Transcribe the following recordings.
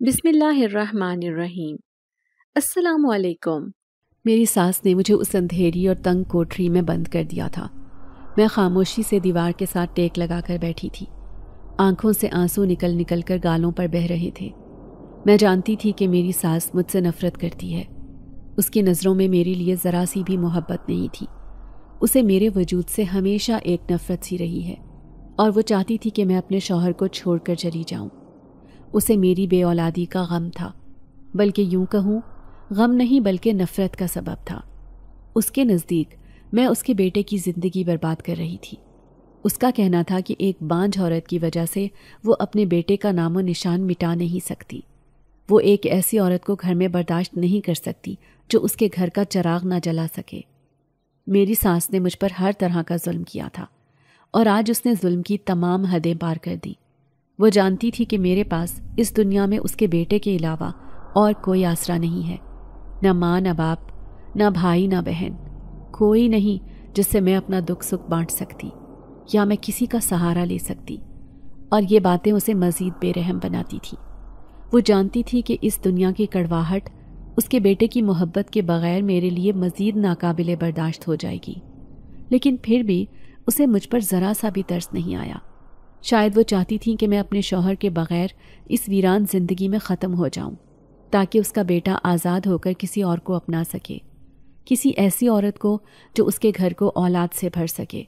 بسم اللہ الرحمن الرحیم۔ السلام علیکم۔ میری ساس نے مجھے اس اندھیری اور تنگ کوٹری میں بند کر دیا تھا۔ میں خاموشی سے دیوار کے ساتھ ٹیک لگا کر بیٹھی تھی۔ آنکھوں سے آنسو نکل نکل کر گالوں پر بہہ رہے تھے۔ میں جانتی تھی کہ میری ساس مجھ سے نفرت کرتی ہے۔ اس کی نظروں میں میرے لیے ذرا سی بھی محبت نہیں تھی۔ اسے میرے وجود سے ہمیشہ ایک نفرت سی رہی ہے، اور وہ چاہتی تھی کہ میں اپنے شوہر کو چھوڑ کر چلی جاؤں۔ اسے میری بے اولادی کا غم تھا، بلکہ یوں کہوں غم نہیں بلکہ نفرت کا سبب تھا۔ اس کے نزدیک میں اس کے بیٹے کی زندگی برباد کر رہی تھی۔ اس کا کہنا تھا کہ ایک بانجھ عورت کی وجہ سے وہ اپنے بیٹے کا نام و نشان مٹا نہیں سکتی۔ وہ ایک ایسی عورت کو گھر میں برداشت نہیں کر سکتی جو اس کے گھر کا چراغ نہ جلا سکے۔ میری ساس نے مجھ پر ہر طرح کا ظلم کیا تھا، اور آج اس نے ظلم کی تمام حدیں پار کر دی۔ وہ جانتی تھی کہ میرے پاس اس دنیا میں اس کے بیٹے کے علاوہ اور کوئی آسرا نہیں ہے، نہ ماں نہ باپ، نہ بھائی نہ بہن، کوئی نہیں جس سے میں اپنا دکھ سکھ بانٹ سکتی یا میں کسی کا سہارا لے سکتی۔ اور یہ باتیں اسے مزید بے رحم بناتی تھی۔ وہ جانتی تھی کہ اس دنیا کی کڑواہٹ اس کے بیٹے کی محبت کے بغیر میرے لیے مزید ناقابل برداشت ہو جائے گی، لیکن پھر بھی اسے مجھ پر ذرا سا بھی ترس نہیں آیا۔ شاید وہ چاہتی تھی کہ میں اپنے شوہر کے بغیر اس ویران زندگی میں ختم ہو جاؤں، تاکہ اس کا بیٹا آزاد ہو کر کسی اور کو اپنا سکے، کسی ایسی عورت کو جو اس کے گھر کو اولاد سے بھر سکے۔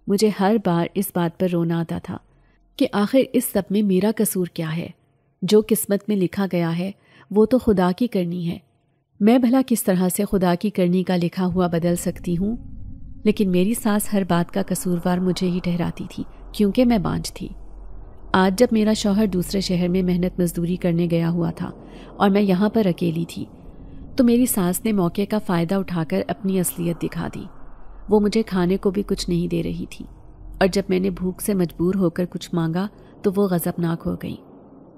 مجھے ہر بار اس بات پر رونا آتا تھا کہ آخر اس سب میں میرا قصور کیا ہے؟ جو قسمت میں لکھا گیا ہے وہ تو خدا کی کرنی ہے۔ میں بھلا کس طرح سے خدا کی کرنی کا لکھا ہوا بدل سکتی ہوں؟ لیکن میری ساس ہر بات کا قصوروار مجھے ہی ٹھہراتی تھی، کیونکہ میں بانجھ تھی۔ آج جب میرا شوہر دوسرے شہر میں محنت مزدوری کرنے گیا ہوا تھا اور میں یہاں پر اکیلی تھی، تو میری ساس نے موقع کا فائدہ اٹھا کر اپنی اصلیت دکھا دی۔ وہ مجھے کھانے کو بھی کچھ نہیں دے رہی تھی، اور جب میں نے بھوک سے مجبور ہو کر کچھ مانگا تو وہ غضبناک ہو گئی۔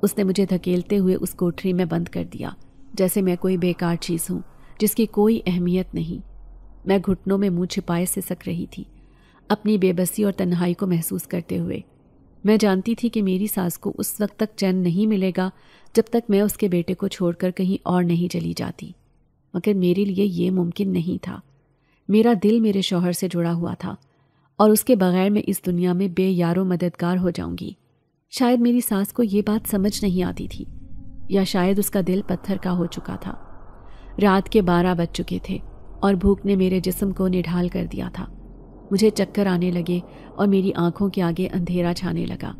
اس نے مجھے دھکیلتے ہوئے اس کوٹری میں بند کر دیا، جیسے میں کوئی بیکار چیز ہوں جس کی کوئی اہمیت نہیں۔ میں گھٹنوں میں منہ چھپائے سے سک رہی تھی، اپنی بے بسی اور تنہائی کو محسوس کرتے ہوئے۔ میں جانتی تھی کہ میری ساس کو اس وقت تک چین نہیں ملے گا جب تک میں اس کے بیٹے کو چھوڑ کر کہیں اور نہیں چلی جاتی، مگر میرے لیے یہ ممکن نہیں تھا۔ میرا دل میرے شوہر سے جڑا ہوا تھا، اور اس کے بغیر میں اس دنیا میں بے یار و مددگار ہو جاؤں گی۔ شاید میری ساس کو یہ بات سمجھ نہیں آتی تھی، یا شاید اس کا دل پتھر کا ہو چکا تھا۔ رات کے 12 بج چکے تھے اور بھوک نے میرے جسم کو نڈھال کر دیا تھا۔ مجھے چکر آنے لگے اور میری آنکھوں کے آگے اندھیرا چھانے لگا۔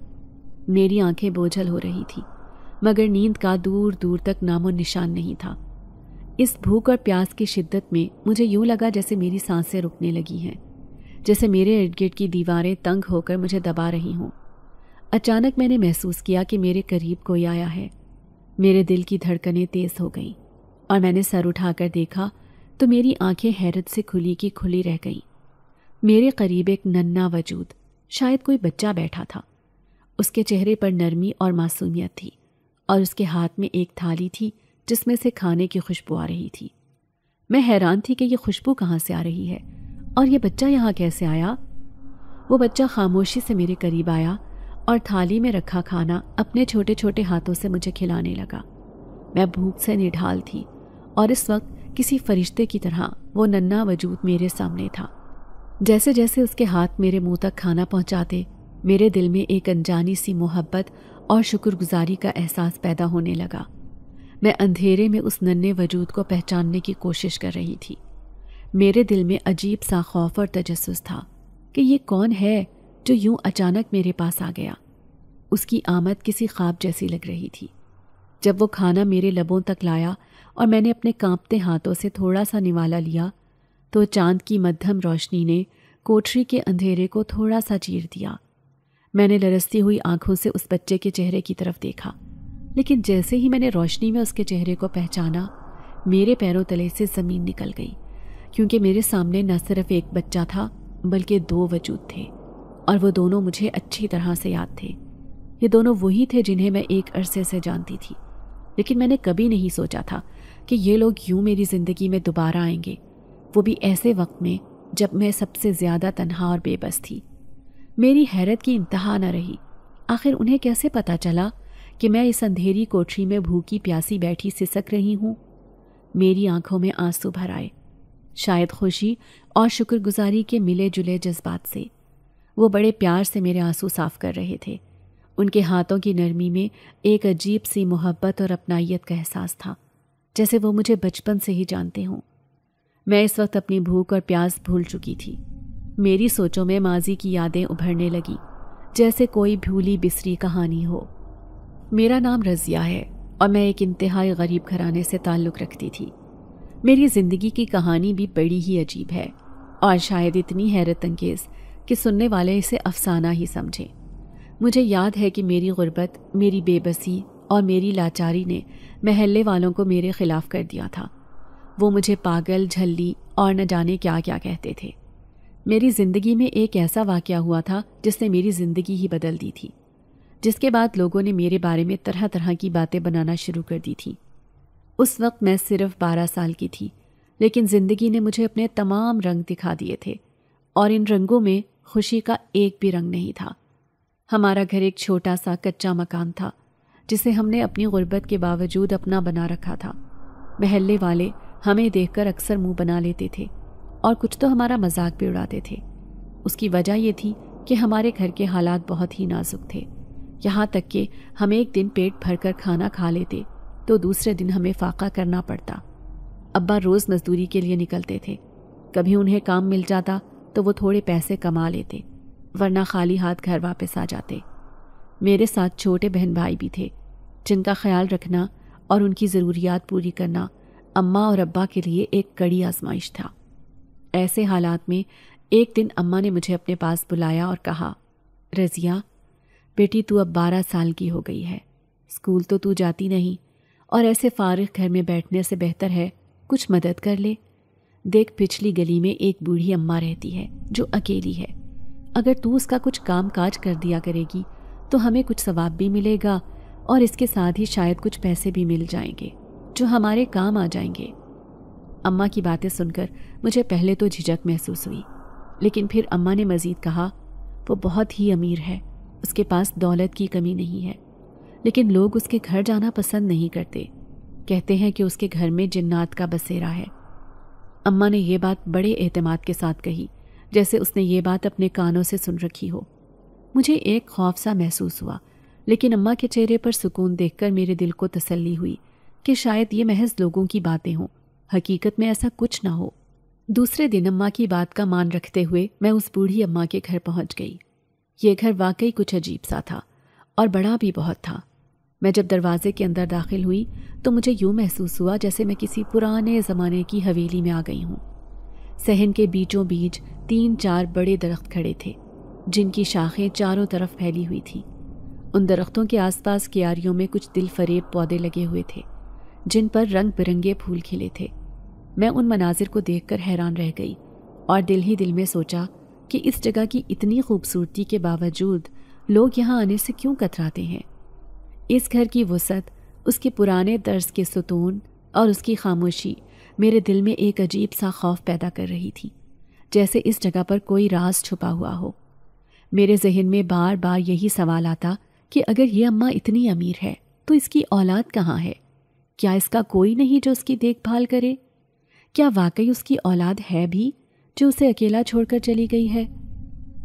میری آنکھیں بوجھل ہو رہی تھی، مگر نیند کا دور دور تک نام و نشان نہیں تھا۔ اس بھوک اور پیاس کی شدت میں مجھے یوں لگا جیسے میری سانسیں رکنے لگی ہیں، جیسے میرے ارد گرد کی دیواریں تنگ ہو کر مجھے دبا رہی ہوں۔ اچانک میں نے محسوس کیا کہ میرے قریب کوئی آیا ہے۔ میرے دل کی دھڑکنیں تیز ہو گئیں، اور میں نے سر اٹھا کر دیکھا تو میری آنکھیں حیرت سے کھلی کی کھلی رہ گئیں۔ میرے قریب ایک ننھا وجود، شاید کوئی بچہ بیٹھا تھا۔ اس کے چہرے پر نرمی اور معصومیت تھی، اور اس کے ہاتھ میں ایک تھالی تھی جس میں سے کھانے کی خوشبو آ رہی تھی۔ میں حیران تھی کہ یہ خوشبو کہاں سے آ رہی ہے، اور یہ بچہ یہاں کیسے آیا؟ وہ بچہ خاموشی سے میرے قریب آیا اور تھالی میں رکھا کھانا اپنے چھوٹے چھوٹے ہاتھوں سے مجھے کھلانے لگا۔ میں بھوک سے نڈھال تھی، اور اس وقت کسی فرشتے کی طرح وہ ننھا وجود میرے سامنے تھا۔ جیسے جیسے اس کے ہاتھ میرے منہ تک کھانا پہنچاتے، میرے دل میں ایک انجانی سی محبت اور شکر گزاری کا احساس پیدا ہونے لگا۔ میں اندھیرے میں اس ننھے وجود کو پہچاننے کی کوشش کر رہی تھی۔ میرے دل میں عجیب سا خوف اور تجسس تھا کہ یہ کون ہے جو یوں اچانک میرے پاس آ گیا۔ اس کی آمد کسی خواب جیسی لگ رہی تھی۔ جب وہ کھانا میرے لبوں تک لایا اور میں نے اپنے کانپتے ہاتھوں سے تھوڑا سا نوالا لیا، تو چاند کی مدھم روشنی نے کوٹری کے اندھیرے کو تھوڑا سا چیر دیا۔ میں نے لرزتی ہوئی آنکھوں سے اس بچے کے چہرے کی طرف دیکھا، لیکن جیسے ہی میں نے روشنی میں اس کے چہرے کو پہچانا، میرے پیروں تلے سے زمین نکل گئی، کیونکہ میرے سامنے نہ صرف ایک بچہ تھا بلکہ 2 وجود تھے، اور وہ دونوں مجھے اچھی طرح سے یاد تھے۔ یہ دونوں وہی تھے جنہیں میں ایک عرصے سے جانتی تھی، لیکن میں نے کبھی نہیں سوچا تھا کہ یہ لوگ یوں میری زندگی میں دوبارہ آئیں گے، وہ بھی ایسے وقت میں جب میں سب سے زیادہ تنہا اور بے بس تھی۔ میری حیرت کی انتہا نہ رہی۔ آخر انہیں کیسے پتہ چلا کہ میں اس اندھیری کوٹری میں بھوکی پیاسی بیٹھی سسک رہی ہوں؟ میری آنکھوں میں آنسو بھر آئے، شاید خوشی اور شکر گزاری کے ملے جلے جذبات سے۔ وہ بڑے پیار سے میرے آنسو صاف کر رہے تھے۔ ان کے ہاتھوں کی نرمی میں ایک عجیب سی محبت اور اپنائیت کا احساس تھا، جیسے وہ مجھے بچپن سے ہی جانتے ہوں۔ میں اس وقت اپنی بھوک اور پیاس بھول چکی تھی۔ میری سوچوں میں ماضی کی یادیں ابھرنے لگی، جیسے کوئی بھولی بسری کہانی ہو۔ میرا نام رضیہ ہے اور میں ایک انتہائی غریب گھرانے سے تعلق رکھتی تھی۔ میری زندگی کی کہانی بھی بڑی ہی عجیب ہے اور شاید اتنی حیرت انگیز کہ سننے والے اسے افسانہ ہی سمجھیں۔ مجھے یاد ہے کہ میری غربت، میری بے بسی اور میری لاچاری نے محلے والوں کو میرے خلاف کر دیا تھا۔ وہ مجھے پاگل، جھلی اور نہ جانے کیا کیا کہتے تھے۔ میری زندگی میں ایک ایسا واقعہ ہوا تھا جس نے میری زندگی ہی بدل دی تھی، جس کے بعد لوگوں نے میرے بارے میں طرح طرح کی باتیں بنانا شروع کر دی تھی۔ اس وقت میں صرف 12 سال کی تھی، لیکن زندگی نے مجھے اپنے تمام رنگ دکھا دیے تھے، اور ان رنگوں میں خوشی کا ایک بھی رنگ نہیں تھا۔ ہمارا گھر ایک چھوٹا سا کچا مکان تھا، جسے ہم نے اپنی غربت کے باوجود اپنا بنا رکھا تھا۔ محلے والے ہمیں دیکھ کر اکثر منہ بنا لیتے تھے اور کچھ تو ہمارا مذاق بھی اڑاتے تھے۔ اس کی وجہ یہ تھی کہ ہمارے گھر کے حالات بہت ہی نازک تھے، یہاں تک کہ ہم ایک دن پیٹ بھر کر کھانا کھا لیتے تو دوسرے دن ہمیں فاقہ کرنا پڑتا۔ ابا روز مزدوری کے لیے نکلتے تھے، کبھی انہیں کام مل جاتا تو وہ تھوڑے پیسے کما لیتے، ورنہ خالی ہاتھ گھر واپس آ جاتے۔ میرے ساتھ چھوٹے بہن بھائی بھی تھے، جن کا خیال رکھنا اور ان کی ضروریات پوری کرنا اماں اور ابا کے لیے ایک کڑی آزمائش تھا۔ ایسے حالات میں ایک دن اماں نے مجھے اپنے پاس بلایا اور کہا، رضیہ بیٹی، تو اب 12 سال کی ہو گئی ہے، اسکول تو جاتی نہیں، اور ایسے فارغ گھر میں بیٹھنے سے بہتر ہے کچھ مدد کر لے۔ دیکھ، پچھلی گلی میں ایک بوڑھی اماں رہتی ہے جو اکیلی ہے، اگر تو اس کا کچھ کام کاج کر دیا کرے گی تو ہمیں کچھ ثواب بھی ملے گا، اور اس کے ساتھ ہی شاید کچھ پیسے بھی مل جائیں گے جو ہمارے کام آ جائیں گے۔ اماں کی باتیں سن کر مجھے پہلے تو جھجک محسوس ہوئی، لیکن پھر اماں نے مزید کہا، وہ بہت ہی امیر ہے، اس کے پاس دولت کی کمی نہیں ہے، لیکن لوگ اس کے گھر جانا پسند نہیں کرتے، کہتے ہیں کہ اس کے گھر میں جنات کا بسیرا ہے۔ اماں نے یہ بات بڑے اعتماد کے ساتھ کہی، جیسے اس نے یہ بات اپنے کانوں سے سن رکھی ہو۔ مجھے ایک خوف سا محسوس ہوا، لیکن اماں کے چہرے پر سکون دیکھ کر میرے دل کو تسلی ہوئی کہ شاید یہ محض لوگوں کی باتیں ہوں، حقیقت میں ایسا کچھ نہ ہو۔ دوسرے دن اماں کی بات کا مان رکھتے ہوئے میں اس بوڑھی اماں کے گھر پہنچ گئی۔ یہ گھر واقعی کچھ عجیب سا تھا اور بڑا بھی بہت تھا۔ میں جب دروازے کے اندر داخل ہوئی تو مجھے یوں محسوس ہوا جیسے میں کسی پرانے زمانے کی حویلی میں آ گئی ہوں۔ صحن کے بیچوں بیچ 3-4 بڑے درخت کھڑے تھے، جن کی شاخیں چاروں طرف پھیلی ہوئی تھیں۔ ان درختوں کے آس پاس کیاریوں میں کچھ دل فریب پودے لگے ہوئے تھے، جن پر رنگ برنگے پھول کھلے تھے۔ میں ان مناظر کو دیکھ کر حیران رہ گئی اور دل ہی دل میں سوچا کہ اس جگہ کی اتنی خوبصورتی کے باوجود لوگ یہاں آنے سے کیوں کتراتے ہیں۔ اس گھر کی وسعت، اس کے پرانے طرز کے ستون اور اس کی خاموشی میرے دل میں ایک عجیب سا خوف پیدا کر رہی تھی، جیسے اس جگہ پر کوئی راز چھپا ہوا ہو۔ میرے ذہن میں بار بار یہی سوال آتا کہ اگر یہ اماں اتنی امیر ہے تو اس کی اولاد کہاں ہے؟ کیا اس کا کوئی نہیں جو اس کی دیکھ بھال کرے؟ کیا واقعی اس کی اولاد ہے بھی جو اسے اکیلا چھوڑ کر چلی گئی ہے؟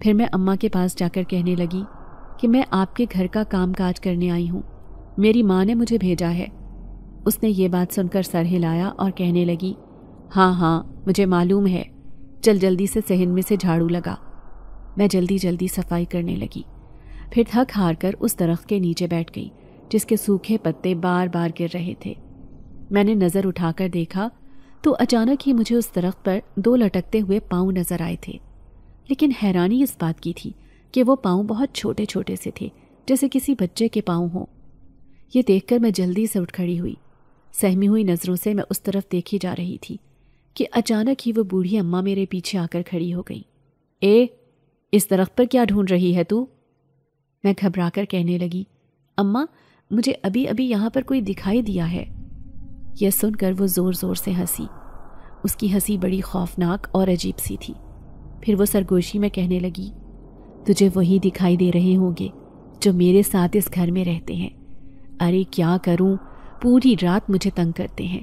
پھر میں اماں کے پاس جا کر کہنے لگی کہ میں آپ کے گھر کا کام کاج کرنے آئی ہوں، میری ماں نے مجھے بھیجا ہے۔ اس نے یہ بات سن کر سر ہلایا اور کہنے لگی، ہاں مجھے معلوم ہے، چل جلدی سے صحن میں سے جھاڑو لگا۔ میں جلدی صفائی کرنے لگی، پھر تھک ہار کر اس درخت کے نیچے بیٹھ گئی جس کے سوکھے پتے بار بار گر رہے تھے۔ میں نے نظر اٹھا کر دیکھا تو اچانک ہی مجھے اس درخت پر 2 لٹکتے ہوئے پاؤں نظر آئے تھے، لیکن حیرانی اس بات کی تھی کہ وہ پاؤں بہت چھوٹے چھوٹے سے تھے، جیسے کسی بچے کے پاؤں ہوں۔ یہ دیکھ کر میں جلدی سے اٹھ کھڑی ہوئی، سہمی ہوئی نظروں سے میں اس طرف دیکھی جا رہی تھی کہ اچانک ہی وہ بوڑھی اماں میرے پیچھے آ کر کھڑی ہو گئی۔ اس درخت پر کیا ڈھونڈ رہی ہے تو؟ میں گھبرا کر کہنے لگی، اماں مجھے ابھی یہاں پر کوئی دکھائی دیا ہے۔ یہ سن کر وہ زور زور سے ہنسی، اس کی ہنسی بڑی خوفناک اور عجیب سی تھی۔ پھر وہ سرگوشی میں کہنے لگی، تجھے وہی دکھائی دے رہے ہوں گے جو میرے ساتھ اس گھر میں رہتے ہیں، ارے کیا کروں، پوری رات مجھے تنگ کرتے ہیں،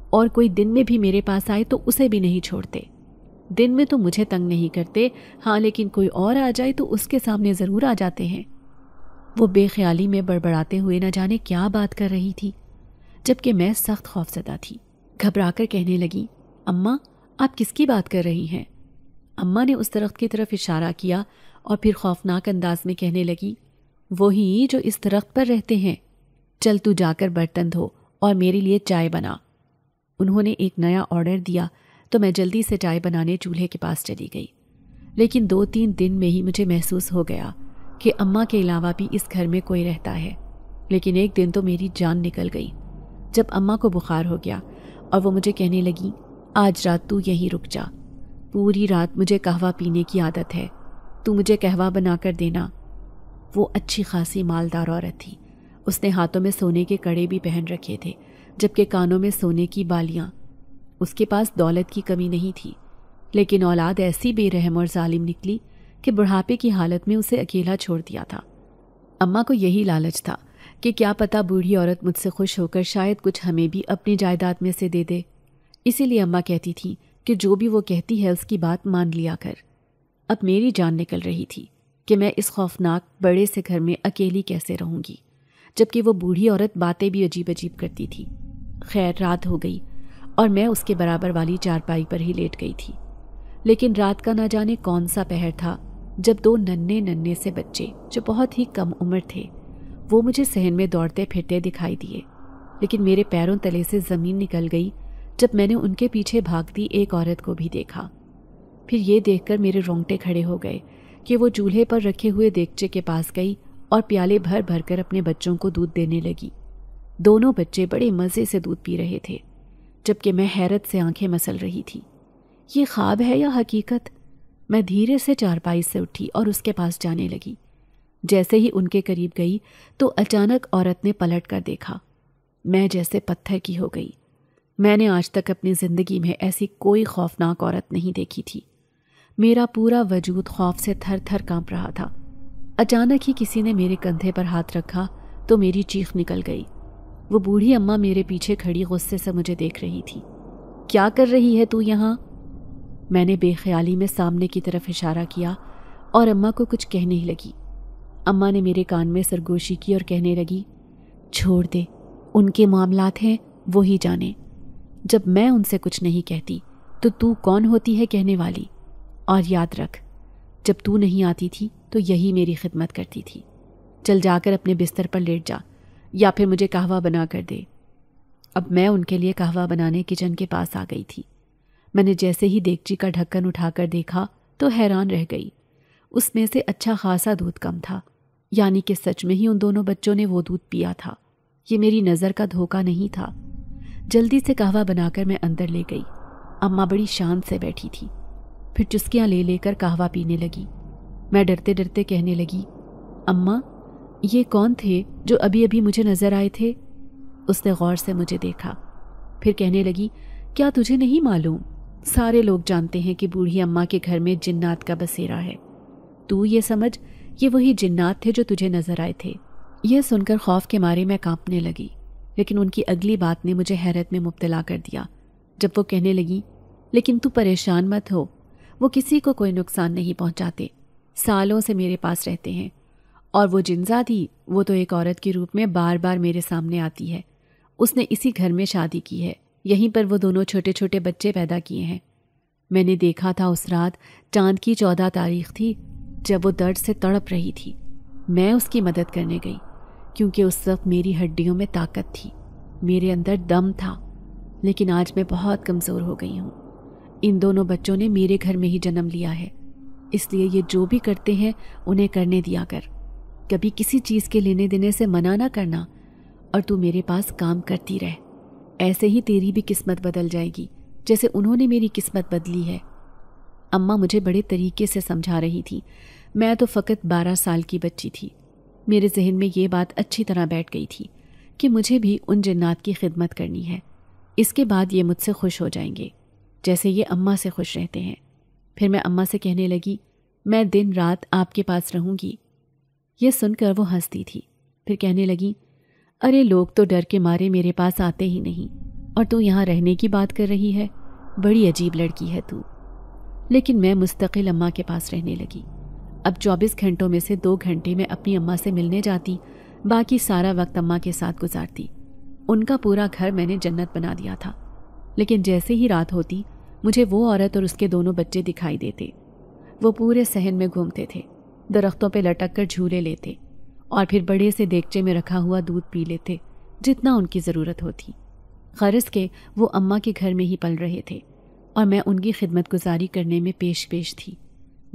اور کوئی دن میں بھی میرے پاس آئے تو اسے بھی نہیں چھوڑتے۔ دن میں تو مجھے تنگ نہیں کرتے، ہاں لیکن کوئی اور آ جائے تو اس کے سامنے ضرور آ جاتے ہیں۔ وہ بے خیالی میں بڑبڑاتے ہوئے نہ جانے کیا بات کر رہی تھی، جبکہ میں سخت خوفزدہ تھی۔ گھبرا کر کہنے لگی، اماں آپ کس کی بات کر رہی ہیں؟ اماں نے اس درخت کی طرف اشارہ کیا اور پھر خوفناک انداز میں کہنے لگی، وہی جو اس درخت پر رہتے ہیں، چل تو جا کر برتن دھو اور میرے لیے چائے بنا۔ انہوں نے ایک نیا آرڈر دیا تو میں جلدی سے چائے بنانے چولہے کے پاس چلی گئی، لیکن 2-3 دن میں ہی مجھے محسوس ہو گیا کہ اماں کے علاوہ بھی اس گھر میں کوئی رہتا ہے۔ لیکن ایک دن تو میری جان نکل گئی جب اماں کو بخار ہو گیا اور وہ مجھے کہنے لگی، آج رات تو یہیں رک جا، پوری رات مجھے قہوہ پینے کی عادت ہے، تو مجھے قہوہ بنا کر دینا۔ وہ اچھی خاصی مالدار عورت تھی، اس نے ہاتھوں میں سونے کے کڑے بھی پہن رکھے تھے، جبکہ کانوں میں سونے کی بالیاں۔ اس کے پاس دولت کی کمی نہیں تھی، لیکن اولاد ایسی بے رحم اور ظالم نکلی کہ بڑھاپے کی حالت میں اسے اکیلا چھوڑ دیا تھا۔ اماں کو یہی لالچ تھا کہ کیا پتہ بوڑھی عورت مجھ سے خوش ہو کر شاید کچھ ہمیں بھی اپنی جائیداد میں سے دے دے، اسی لیے اماں کہتی تھی کہ جو بھی وہ کہتی ہے اس کی بات مان لیا کر۔ اب میری جان نکل رہی تھی کہ میں اس خوفناک بڑے سے گھر میں اکیلی کیسے رہوں گی، جبکہ وہ بوڑھی عورت باتیں بھی عجیب عجیب کرتی تھی۔ خیر رات ہو گئی اور میں اس کے برابر والی چارپائی پر ہی لیٹ گئی تھی، لیکن رات کا نہ جانے کون سا پہر تھا جب 2 ننھے سے بچے جو بہت ہی کم عمر تھے وہ مجھے صحن میں دوڑتے پھرتے دکھائی دیے، لیکن میرے پیروں تلے سے زمین نکل گئی جب میں نے ان کے پیچھے بھاگتی ایک عورت کو بھی دیکھا۔ پھر یہ دیکھ کر میرے رونگٹے کھڑے ہو گئے کہ وہ چولہے پر رکھے ہوئے دیگچے کے پاس گئی اور پیالے بھر بھر کر اپنے بچوں کو دودھ دینے لگی۔ دونوں بچے بڑے مزے سے دودھ پی رہے تھے، جبکہ میں حیرت سے آنکھیں مسل رہی تھی۔ یہ خواب ہے یا حقیقت؟ میں دھیرے سے چارپائی سے اٹھی اور اس کے پاس جانے لگی۔ جیسے ہی ان کے قریب گئی تو اچانک عورت نے پلٹ کر دیکھا۔ میں جیسے پتھر کی ہو گئی۔ میں نے آج تک اپنی زندگی میں ایسی کوئی خوفناک عورت نہیں دیکھی تھی۔ میرا پورا وجود خوف سے تھر تھر کانپ رہا تھا۔ اچانک ہی کسی نے میرے کندھے پر ہاتھ رکھا تو میری چیخ نکل گئی۔ وہ بوڑھی اماں میرے پیچھے کھڑی غصے سے مجھے دیکھ رہی تھی۔ کیا کر رہی ہے تو یہاں؟ میں نے بے خیالی میں سامنے کی طرف اشارہ کیا اور اماں کو کچھ کہنے ہی لگی۔ اماں نے میرے کان میں سرگوشی کی اور کہنے لگی، چھوڑ دے، ان کے معاملات ہیں وہی جانے۔ جب میں ان سے کچھ نہیں کہتی تو کون ہوتی ہے کہنے والی؟ اور یاد رکھ، جب تو نہیں آتی تھی تو یہی میری خدمت کرتی تھی۔ چل جا کر اپنے بستر پر لیٹ جا یا پھر مجھے قہوہ بنا کر دے۔ اب میں ان کے لیے قہوہ بنانے کچن کے پاس آ گئی تھی۔ میں نے جیسے ہی دیگچی کا ڈھکن اٹھا کر دیکھا تو حیران رہ گئی۔ اس میں سے اچھا خاصا دودھ کم تھا، یعنی کہ سچ میں ہی ان دونوں بچوں نے وہ دودھ پیا تھا۔ یہ میری نظر کا دھوکہ نہیں تھا۔ جلدی سے قہوہ بنا کر میں اندر لے گئی۔ اماں بڑی شان سے بیٹھی تھی، پھر چسکیاں لے لے کر قہوہ پینے لگی۔ میں ڈرتے ڈرتے کہنے لگی، اماں یہ کون تھے جو ابھی ابھی مجھے نظر آئے تھے؟ اس نے غور سے مجھے دیکھا، پھر کہنے لگی، کیا تجھے نہیں معلوم؟ سارے لوگ جانتے ہیں کہ بوڑھی اماں کے گھر میں جنات کا بسیرا ہے۔ تو یہ سمجھ یہ وہی جنات تھے جو تجھے نظر آئے تھے۔ یہ سن کر خوف کے مارے میں کانپنے لگی، لیکن ان کی اگلی بات نے مجھے حیرت میں مبتلا کر دیا جب وہ کہنے لگی، لیکن تو پریشان مت ہو، وہ کسی کو کوئی نقصان نہیں پہنچاتے، سالوں سے میرے پاس رہتے ہیں، اور وہ جنزادی، وہ تو ایک عورت کے روپ میں بار بار میرے سامنے آتی ہے۔ اس نے اسی گھر میں شادی کی ہے، یہیں پر وہ دونوں چھوٹے چھوٹے بچے پیدا کیے ہیں۔ میں نے دیکھا تھا اس رات چاند کی 14 تاریخ تھی جب وہ درد سے تڑپ رہی تھی۔ میں اس کی مدد کرنے گئی کیونکہ اس وقت میری ہڈیوں میں طاقت تھی، میرے اندر دم تھا، لیکن آج میں بہت کمزور ہو گئی ہوں۔ ان دونوں بچوں نے میرے گھر میں ہی جنم لیا ہے، اس لیے یہ جو بھی کرتے ہیں انہیں کرنے دیا کر، کبھی کسی چیز کے لینے دینے سے منع نہ کرنا، اور تو میرے پاس کام کرتی رہ، ایسے ہی تیری بھی قسمت بدل جائے گی جیسے انہوں نے میری قسمت بدلی ہے۔ اماں مجھے بڑے طریقے سے سمجھا رہی تھی، میں تو فقط 12 سال کی بچی تھی۔ میرے ذہن میں یہ بات اچھی طرح بیٹھ گئی تھی کہ مجھے بھی ان جنات کی خدمت کرنی ہے، اس کے بعد یہ مجھ سے خوش ہو جائیں گے جیسے یہ اماں سے خوش رہتے ہیں۔ پھر میں اماں سے کہنے لگی، میں دن رات آپ کے پاس رہوں گی۔ یہ سن کر وہ ہنستی تھی، پھر کہنے لگی، ارے لوگ تو ڈر کے مارے میرے پاس آتے ہی نہیں، اور تو یہاں رہنے کی بات کر رہی ہے، بڑی عجیب لڑکی ہے تو۔ لیکن میں مستقل اماں کے پاس رہنے لگی۔ اب 24 گھنٹوں میں سے 2 گھنٹے میں اپنی اماں سے ملنے جاتی، باقی سارا وقت اماں کے ساتھ گزارتی۔ ان کا پورا گھر میں نے جنت بنا دیا تھا۔ لیکن جیسے ہی رات ہوتی مجھے وہ عورت اور اس کے دونوں بچے دکھائی دیتے۔ وہ پورے صحن میں گھومتے تھے، درختوں پہ لٹک کر جھولے لیتے اور پھر بڑے سے دیگچے میں رکھا ہوا دودھ پی لیتے جتنا ان کی ضرورت ہوتی۔ غرض کے وہ اماں کے گھر میں ہی پل رہے تھے اور میں ان کی خدمت گزاری کرنے میں پیش تھی۔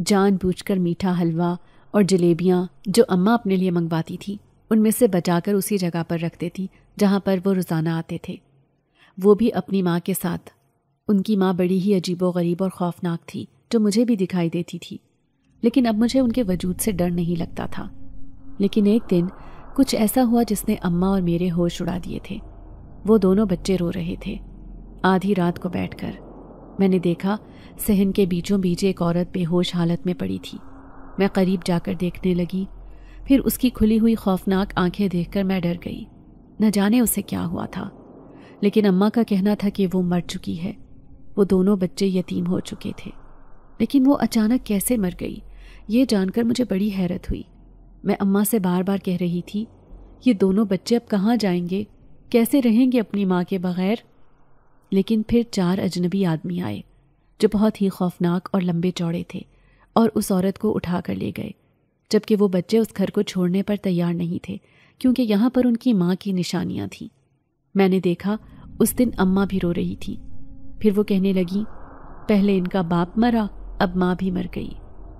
جان بوجھ کر میٹھا حلوہ اور جلیبیاں جو اماں اپنے لیے منگواتی تھی ان میں سے بچا کر اسی جگہ پر رکھ دیتی جہاں پر وہ روزانہ آتے تھے، وہ بھی اپنی ماں کے ساتھ۔ ان کی ماں بڑی ہی عجیب و غریب اور خوفناک تھی، جو مجھے بھی دکھائی دیتی تھی، لیکن اب مجھے ان کے وجود سے ڈر نہیں لگتا تھا۔ لیکن ایک دن کچھ ایسا ہوا جس نے اماں اور میرے ہوش اڑا دیے تھے۔ وہ دونوں بچے رو رہے تھے۔ آدھی رات کو بیٹھ کر میں نے دیکھا صحن کے بیچوں بیچ ایک عورت بے ہوش حالت میں پڑی تھی۔ میں قریب جا کر دیکھنے لگی، پھر اس کی کھلی ہوئی خوفناک آنکھیں دیکھ کر میں ڈر گئی۔ نہ جانے اسے کیا ہوا تھا، لیکن اماں کا کہنا تھا کہ وہ مر چکی ہے۔ وہ دونوں بچے یتیم ہو چکے تھے، لیکن وہ اچانک کیسے مر گئی یہ جان کر مجھے بڑی حیرت ہوئی۔ میں اماں سے بار بار کہہ رہی تھی، یہ دونوں بچے اب کہاں جائیں گے، کیسے رہیں گے اپنی ماں کے بغیر؟ لیکن پھر 4 اجنبی آدمی آئے جو بہت ہی خوفناک اور لمبے چوڑے تھے اور اس عورت کو اٹھا کر لے گئے، جبکہ وہ بچے اس گھر کو چھوڑنے پر تیار نہیں تھے کیونکہ یہاں پر ان کی ماں کی نشانیاں تھیں۔ میں نے دیکھا اس دن اماں بھی رو رہی تھی۔ پھر وہ کہنے لگی، پہلے ان کا باپ مرا، اب ماں بھی مر گئی،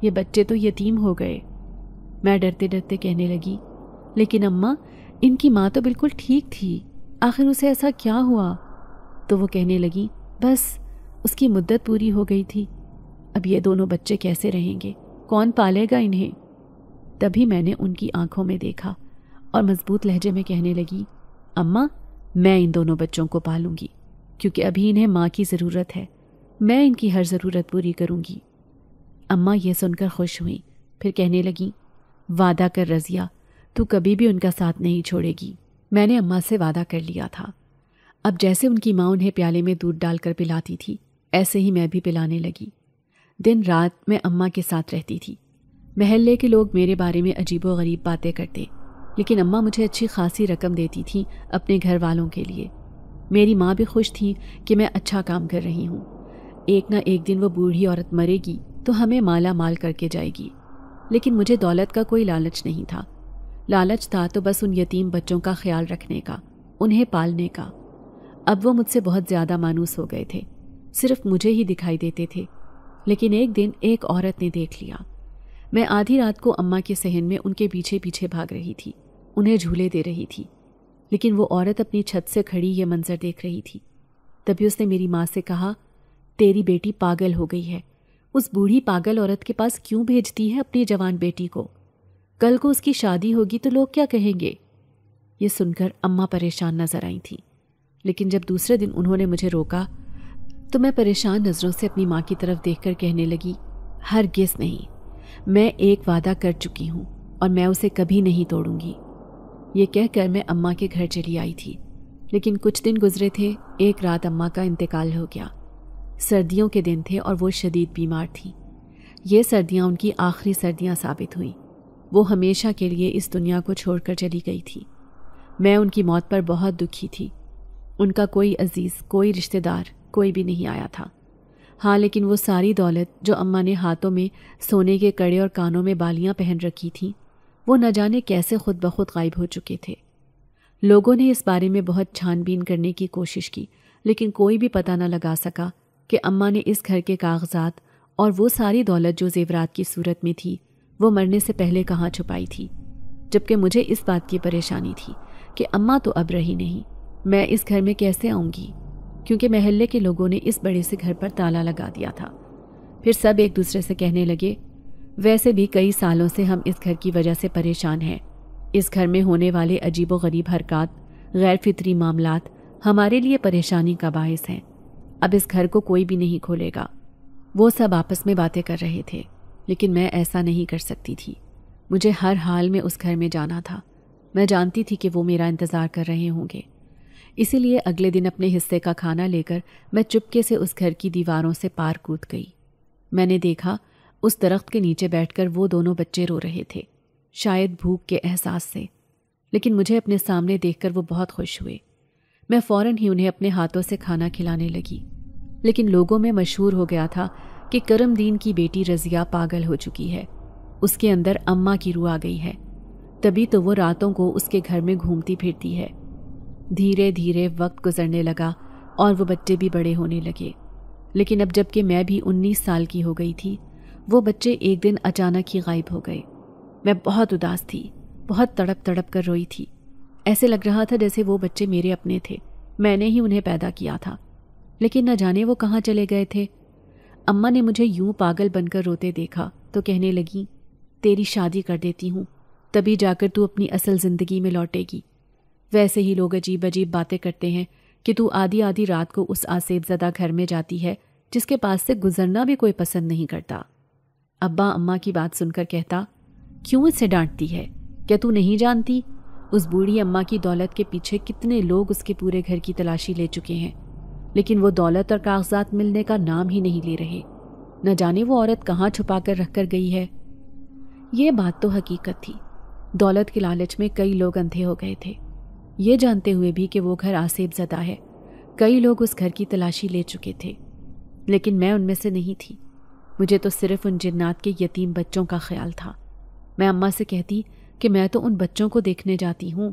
یہ بچے تو یتیم ہو گئے۔ میں ڈرتے ڈرتے کہنے لگی، لیکن اماں ان کی ماں تو بالکل ٹھیک تھی، آخر اسے ایسا کیا ہوا؟ تو وہ کہنے لگی، بس اس کی مدت پوری ہو گئی تھی، اب یہ دونوں بچے کیسے رہیں گے، کون پالے گا انہیں؟ تبھی میں نے ان کی آنکھوں میں دیکھا اور مضبوط لہجے میں کہنے لگی، اماں میں ان دونوں بچوں کو پالوں گی کیونکہ ابھی انہیں ماں کی ضرورت ہے، میں ان کی ہر ضرورت پوری کروں گی۔ اماں یہ سن کر خوش ہوئیں، پھر کہنے لگیں، وعدہ کر رضیہ، تو کبھی بھی ان کا ساتھ نہیں چھوڑے گی۔ میں نے اماں سے وعدہ کر لیا تھا۔ اب جیسے ان کی ماں انہیں پیالے میں دودھ ڈال کر پلاتی تھی ایسے ہی میں بھی پلانے لگی۔ دن رات میں اماں کے ساتھ رہتی تھی۔ محلے کے لوگ میرے بارے میں عجیب و غریب باتیں کرتے، لیکن اماں مجھے اچھی خاصی رقم دیتی تھی اپنے گھر والوں کے لیے۔ میری ماں بھی خوش تھی کہ میں اچھا کام کر رہی ہوں۔ ایک نہ ایک دن وہ بوڑھی عورت مرے گی تو ہمیں مالا مال کر کے جائے گی، لیکن مجھے دولت کا کوئی لالچ نہیں تھا۔ لالچ تھا تو بس ان یتیم بچوں کا خیال رکھنے کا، انہیں پالنے کا۔ اب وہ مجھ سے بہت زیادہ مانوس ہو گئے تھے، صرف مجھے ہی دکھائی دیتے تھے۔ لیکن ایک دن ایک عورت نے دیکھ لیا۔ میں آدھی رات کو اماں کے صحن میں ان کے پیچھے پیچھے بھاگ رہی تھی، انہیں جھولے دے رہی تھی، لیکن وہ عورت اپنی چھت سے کھڑی یہ منظر دیکھ رہی تھی۔ تبھی اس نے میری ماں سے کہا، تیری بیٹی پاگل ہو گئی ہے، اس بوڑھی پاگل عورت کے پاس کیوں بھیجتی ہے اپنی جوان بیٹی کو؟ کل کو اس کی شادی ہوگی تو لوگ کیا کہیں گے؟ یہ سن کر اماں پریشان نظر آئی تھیں، لیکن جب دوسرے دن انہوں نے مجھے روکا تو میں پریشان نظروں سے اپنی ماں کی طرف دیکھ کر کہنے لگی، ہرگز نہیں، میں ایک وعدہ کر چکی ہوں اور میں اسے کبھی نہیں توڑوں گی۔ یہ کہہ کر میں اماں کے گھر چلی آئی تھی، لیکن کچھ دن گزرے تھے، ایک رات اماں کا انتقال ہو گیا۔ سردیوں کے دن تھے اور وہ شدید بیمار تھی۔ یہ سردیاں ان کی آخری سردیاں ثابت ہوئیں۔ وہ ہمیشہ کے لیے اس دنیا کو چھوڑ کر چلی گئی تھی۔ میں ان کی موت پر بہت دکھی تھی۔ ان کا کوئی عزیز، کوئی رشتہ دار، کوئی بھی نہیں آیا تھا۔ ہاں، لیکن وہ ساری دولت جو اماں نے ہاتھوں میں سونے کے کڑے اور کانوں میں بالیاں پہن رکھی تھیں، وہ نہ جانے کیسے خود بخود غائب ہو چکے تھے۔ لوگوں نے اس بارے میں بہت چھان بین کرنے کی کوشش کی، لیکن کوئی بھی پتہ نہ لگا سکا کہ اماں نے اس گھر کے کاغذات اور وہ ساری دولت جو زیورات کی صورت میں تھی، وہ مرنے سے پہلے کہاں چھپائی تھی۔ جبکہ مجھے اس بات کی پریشانی تھی کہ اماں تو اب رہی نہیں، میں اس گھر میں کیسے آؤں گی؟ کیونکہ محلے کے لوگوں نے اس بڑے سے گھر پر تالا لگا دیا تھا۔ پھر سب ایک دوسرے سے کہنے لگے، ویسے بھی کئی سالوں سے ہم اس گھر کی وجہ سے پریشان ہیں۔ اس گھر میں ہونے والے عجیب و غریب حرکات، غیر فطری معاملات ہمارے لیے پریشانی کا باعث ہیں۔ اب اس گھر کو کوئی بھی نہیں کھولے گا۔ وہ سب آپس میں باتیں کر رہے تھے، لیکن میں ایسا نہیں کر سکتی تھی۔ مجھے ہر حال میں اس گھر میں جانا تھا۔ میں جانتی تھی کہ وہ میرا انتظار کر رہے ہوں گے، اسی لیے اگلے دن اپنے حصے کا کھانا لے کر میں چپکے سے اس گھر کی دیواروں سے پار کود گئی۔ میں نے دیکھا اس درخت کے نیچے بیٹھ کر وہ دونوں بچے رو رہے تھے، شاید بھوک کے احساس سے، لیکن مجھے اپنے سامنے دیکھ کر وہ بہت خوش ہوئے۔ میں فوراً ہی انہیں اپنے ہاتھوں سے کھانا کھلانے لگی، لیکن لوگوں میں مشہور ہو گیا تھا کہ کرم دین کی بیٹی رضیہ پاگل ہو چکی ہے، اس کے اندر اماں کی روح آ گئی ہے، تبھی تو وہ راتوں کو اس کے گھر میں گھومتی پھرتی ہے۔ دھیرے دھیرے وقت گزرنے لگا اور وہ بچے بھی بڑے ہونے لگے، لیکن اب جب کہ میں بھی 19 سال کی ہو گئی تھی، وہ بچے ایک دن اچانک ہی غائب ہو گئے۔ میں بہت اداس تھی، بہت تڑپ تڑپ کر روئی تھی۔ ایسے لگ رہا تھا جیسے وہ بچے میرے اپنے تھے، میں نے ہی انہیں پیدا کیا تھا، لیکن نہ جانے وہ کہاں چلے گئے تھے۔ اماں نے مجھے یوں پاگل بن کر روتے دیکھا تو کہنے لگی، تیری شادی کر دیتی ہوں، تبھی جا کر تو اپنی اصل زندگی میں لوٹے گی۔ ویسے ہی لوگ عجیب عجیب باتیں کرتے ہیں کہ تو آدھی آدھی رات کو اس آسیب زدہ گھر میں جاتی ہے جس کے پاس سے گزرنا بھی کوئی پسند نہیں کرتا۔ ابا اماں کی بات سن کر کہتا، کیوں اسے ڈانٹتی ہے؟ کیا تو نہیں جانتی اس بوڑھی اماں کی دولت کے پیچھے کتنے لوگ اس کے پورے گھر کی تلاشی لے چکے ہیں، لیکن وہ دولت اور کاغذات ملنے کا نام ہی نہیں لے رہے، نہ جانے وہ عورت کہاں چھپا کر رکھ کر گئی ہے۔ یہ بات تو حقیقت تھی، دولت کے لالچ میں کئی لوگ اندھے ہو گئے تھے، یہ جانتے ہوئے بھی کہ وہ گھر آسیب زدہ ہے۔ کئی لوگ اس گھر کی تلاشی لے چکے تھے، لیکن میں ان میں سے نہیں تھی۔ مجھے تو صرف ان جنات کے یتیم بچوں کا خیال تھا۔ میں اماں سے کہتی کہ میں تو ان بچوں کو دیکھنے جاتی ہوں۔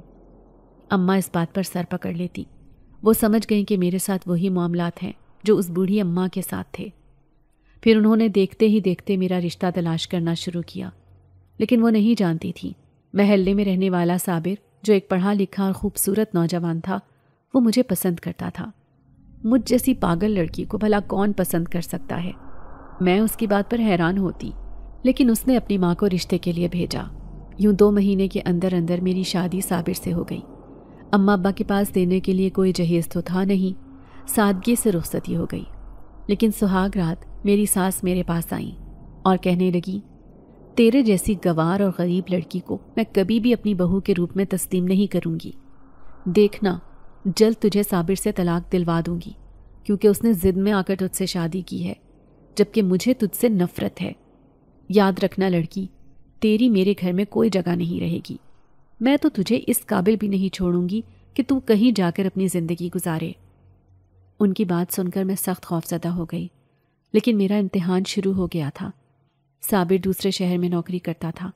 اماں اس بات پر سر پکڑ لیتی، وہ سمجھ گئیں کہ میرے ساتھ وہی معاملات ہیں جو اس بوڑھی اماں کے ساتھ تھے۔ پھر انہوں نے دیکھتے ہی دیکھتے میرا رشتہ تلاش کرنا شروع کیا، لیکن وہ نہیں جانتی تھی محلے میں رہنے والا صابر، جو ایک پڑھا لکھا اور خوبصورت نوجوان تھا، وہ مجھے پسند کرتا تھا۔ مجھ جیسی پاگل لڑکی کو بھلا کون پسند کر سکتا ہے؟ میں اس کی بات پر حیران ہوتی، لیکن اس نے اپنی ماں کو رشتے کے لیے بھیجا۔ یوں 2 مہینے کے اندر اندر میری شادی صابر سے ہو گئی۔ اماں ابا کے پاس دینے کے لیے کوئی جہیز تو تھا نہیں، سادگی سے رخصتی ہو گئی۔ لیکن سہاگ رات میری ساس میرے پاس آئیں اور کہنے لگی، تیرے جیسی گوار اور غریب لڑکی کو میں کبھی بھی اپنی بہو کے روپ میں تسلیم نہیں کروں گی۔ دیکھنا، جلد تجھے صابر سے طلاق دلوا دوں گی، کیونکہ اس نے ضد میں آ کر تجھ سے شادی کی ہے، جبکہ مجھے تجھ سے نفرت ہے۔ یاد رکھنا لڑکی، تیری میرے گھر میں کوئی جگہ نہیں رہے گی۔ میں تو تجھے اس قابل بھی نہیں چھوڑوں گی کہ تو کہیں جا کر اپنی زندگی گزارے۔ ان کی بات سن کر میں سخت خوفزدہ ہو گئی، لیکن میرا امتحان شروع ہو گیا تھا۔ صابر دوسرے شہر میں نوکری کرتا تھا۔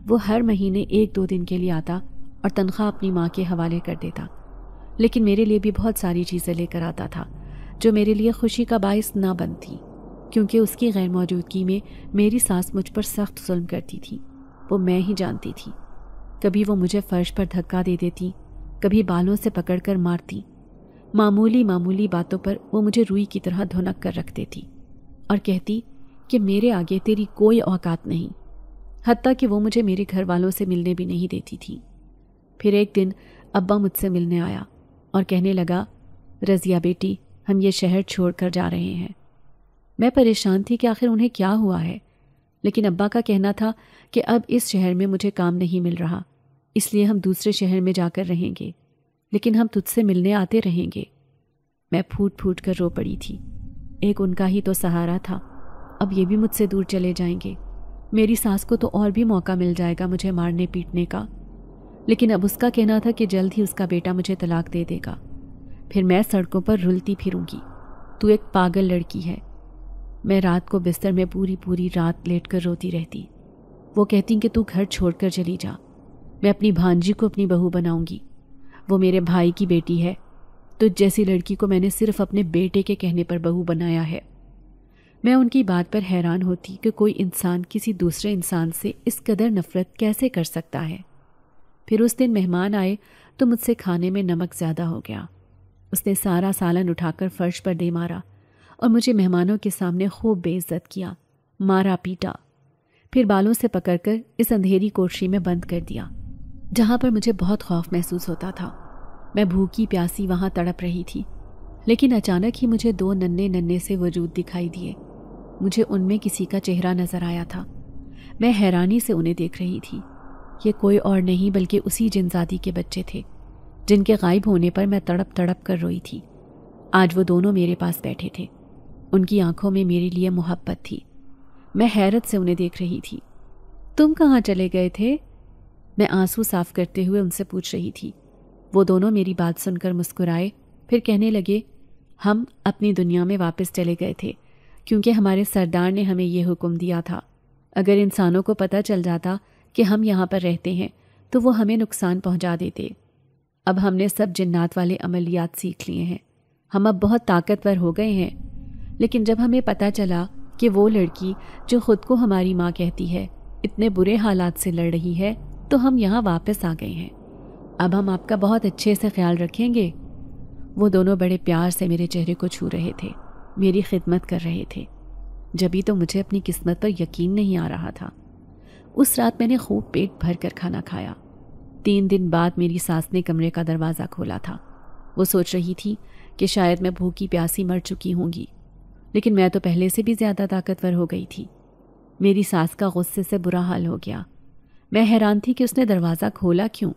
وہ ہر مہینے 1-2 دن کے لیے آتا اور تنخواہ اپنی ماں کے حوالے کر دیتا، لیکن میرے لیے بھی بہت ساری چیزیں لے کر آتا تھا جو میرے لیے خوشی کا باعث نہ بنتی، کیونکہ اس کی غیر موجودگی میں میری ساس مجھ پر سخت ظلم کرتی تھی، وہ میں ہی جانتی تھی۔ کبھی وہ مجھے فرش پر دھکا دے دیتی، کبھی بالوں سے پکڑ کر مارتی۔ معمولی باتوں پر وہ مجھے روئی کی طرح دھنک کر رکھ دیتی اور کہتی کہ میرے آگے تیری کوئی اوقات نہیں، حتیٰ کہ وہ مجھے میرے گھر والوں سے ملنے بھی نہیں دیتی تھی۔ پھر ایک دن ابا مجھ سے ملنے آیا اور کہنے لگا، رضیہ بیٹی، ہم یہ شہر چھوڑ کر جا رہے ہیں۔ میں پریشان تھی کہ آخر انہیں کیا ہوا ہے، لیکن ابا کا کہنا تھا کہ اب اس شہر میں مجھے کام نہیں مل رہا، اس لیے ہم دوسرے شہر میں جا کر رہیں گے، لیکن ہم تجھ سے ملنے آتے رہیں گے۔ میں پھوٹ پھوٹ کر رو پڑی تھی۔ ایک ان کا ہی تو سہارا تھا، اب یہ بھی مجھ سے دور چلے جائیں گے۔ میری ساس کو تو اور بھی موقع مل جائے گا مجھے مارنے پیٹنے کا، لیکن اب اس کا کہنا تھا کہ جلد ہی اس کا بیٹا مجھے طلاق دے دے گا، پھر میں سڑکوں پر رلتی پھروں گی۔ تو ایک پاگل لڑکی ہے۔ میں رات کو بستر میں پوری رات لیٹ کر روتی رہتی۔ وہ کہتی کہ تو گھر چھوڑ کر چلی جا، میں اپنی بھانجی کو اپنی بہو بناؤں گی، وہ میرے بھائی کی بیٹی ہے، تجھ جیسی لڑکی کو میں نے صرف اپنے بیٹے کے کہنے پر بہو بنایا ہے۔ میں ان کی بات پر حیران ہوتی کہ کوئی انسان کسی دوسرے انسان سے اس قدر نفرت کیسے کر سکتا ہے۔ پھر اس دن مہمان آئے تو مجھ سے کھانے میں نمک زیادہ ہو گیا۔ اس نے سارا سالن اٹھا کر فرش پر دے مارا اور مجھے مہمانوں کے سامنے خوب بے عزت کیا، مارا پیٹا، پھر بالوں سے پکڑ کر اس اندھیری کوٹری میں بند کر دیا، جہاں پر مجھے بہت خوف محسوس ہوتا تھا۔ میں بھوکی پیاسی وہاں تڑپ رہی تھی، لیکن اچانک ہی مجھے 2 ننھے سے وجود دکھائی دیے۔ مجھے ان میں کسی کا چہرہ نظر آیا تھا۔ میں حیرانی سے انہیں دیکھ رہی تھی۔ یہ کوئی اور نہیں بلکہ اسی جنزادی کے بچے تھے جن کے غائب ہونے پر میں تڑپ تڑپ کر روئی تھی۔ آج وہ دونوں میرے پاس بیٹھے تھے، ان کی آنکھوں میں میرے لیے محبت تھی۔ میں حیرت سے انہیں دیکھ رہی تھی۔ تم کہاں چلے گئے تھے؟ میں آنسو صاف کرتے ہوئے ان سے پوچھ رہی تھی۔ وہ دونوں میری بات سن کر مسکرائے، پھر کہنے لگے، ہم اپنی دنیا میں واپس چلے گئے تھے کیونکہ ہمارے سردار نے ہمیں یہ حکم دیا تھا، اگر انسانوں کو پتہ چل جاتا کہ ہم یہاں پر رہتے ہیں تو وہ ہمیں نقصان پہنچا دیتے۔ اب ہم نے سب جنات والے عملیات سیکھ لیے ہیں، ہم اب بہت طاقتور ہو گئے ہیں، لیکن جب ہمیں پتہ چلا کہ وہ لڑکی جو خود کو ہماری ماں کہتی ہے اتنے برے حالات سے لڑ رہی ہے تو ہم یہاں واپس آ گئے ہیں۔ اب ہم آپ کا بہت اچھے سے خیال رکھیں گے۔ وہ دونوں بڑے پیار سے میرے چہرے کو چھو رہے تھے، میری خدمت کر رہے تھے۔ جبھی تو مجھے اپنی قسمت پر یقین نہیں آ رہا تھا۔ اس رات میں نے خوب پیٹ بھر کر کھانا کھایا۔ 3 دن بعد میری ساس نے کمرے کا دروازہ کھولا تھا۔ وہ سوچ رہی تھی کہ شاید میں بھوکی پیاسی مر چکی ہوں گی، لیکن میں تو پہلے سے بھی زیادہ طاقتور ہو گئی تھی۔ میری ساس کا غصے سے برا حال ہو گیا۔ میں حیران تھی کہ اس نے دروازہ کھولا کیوں،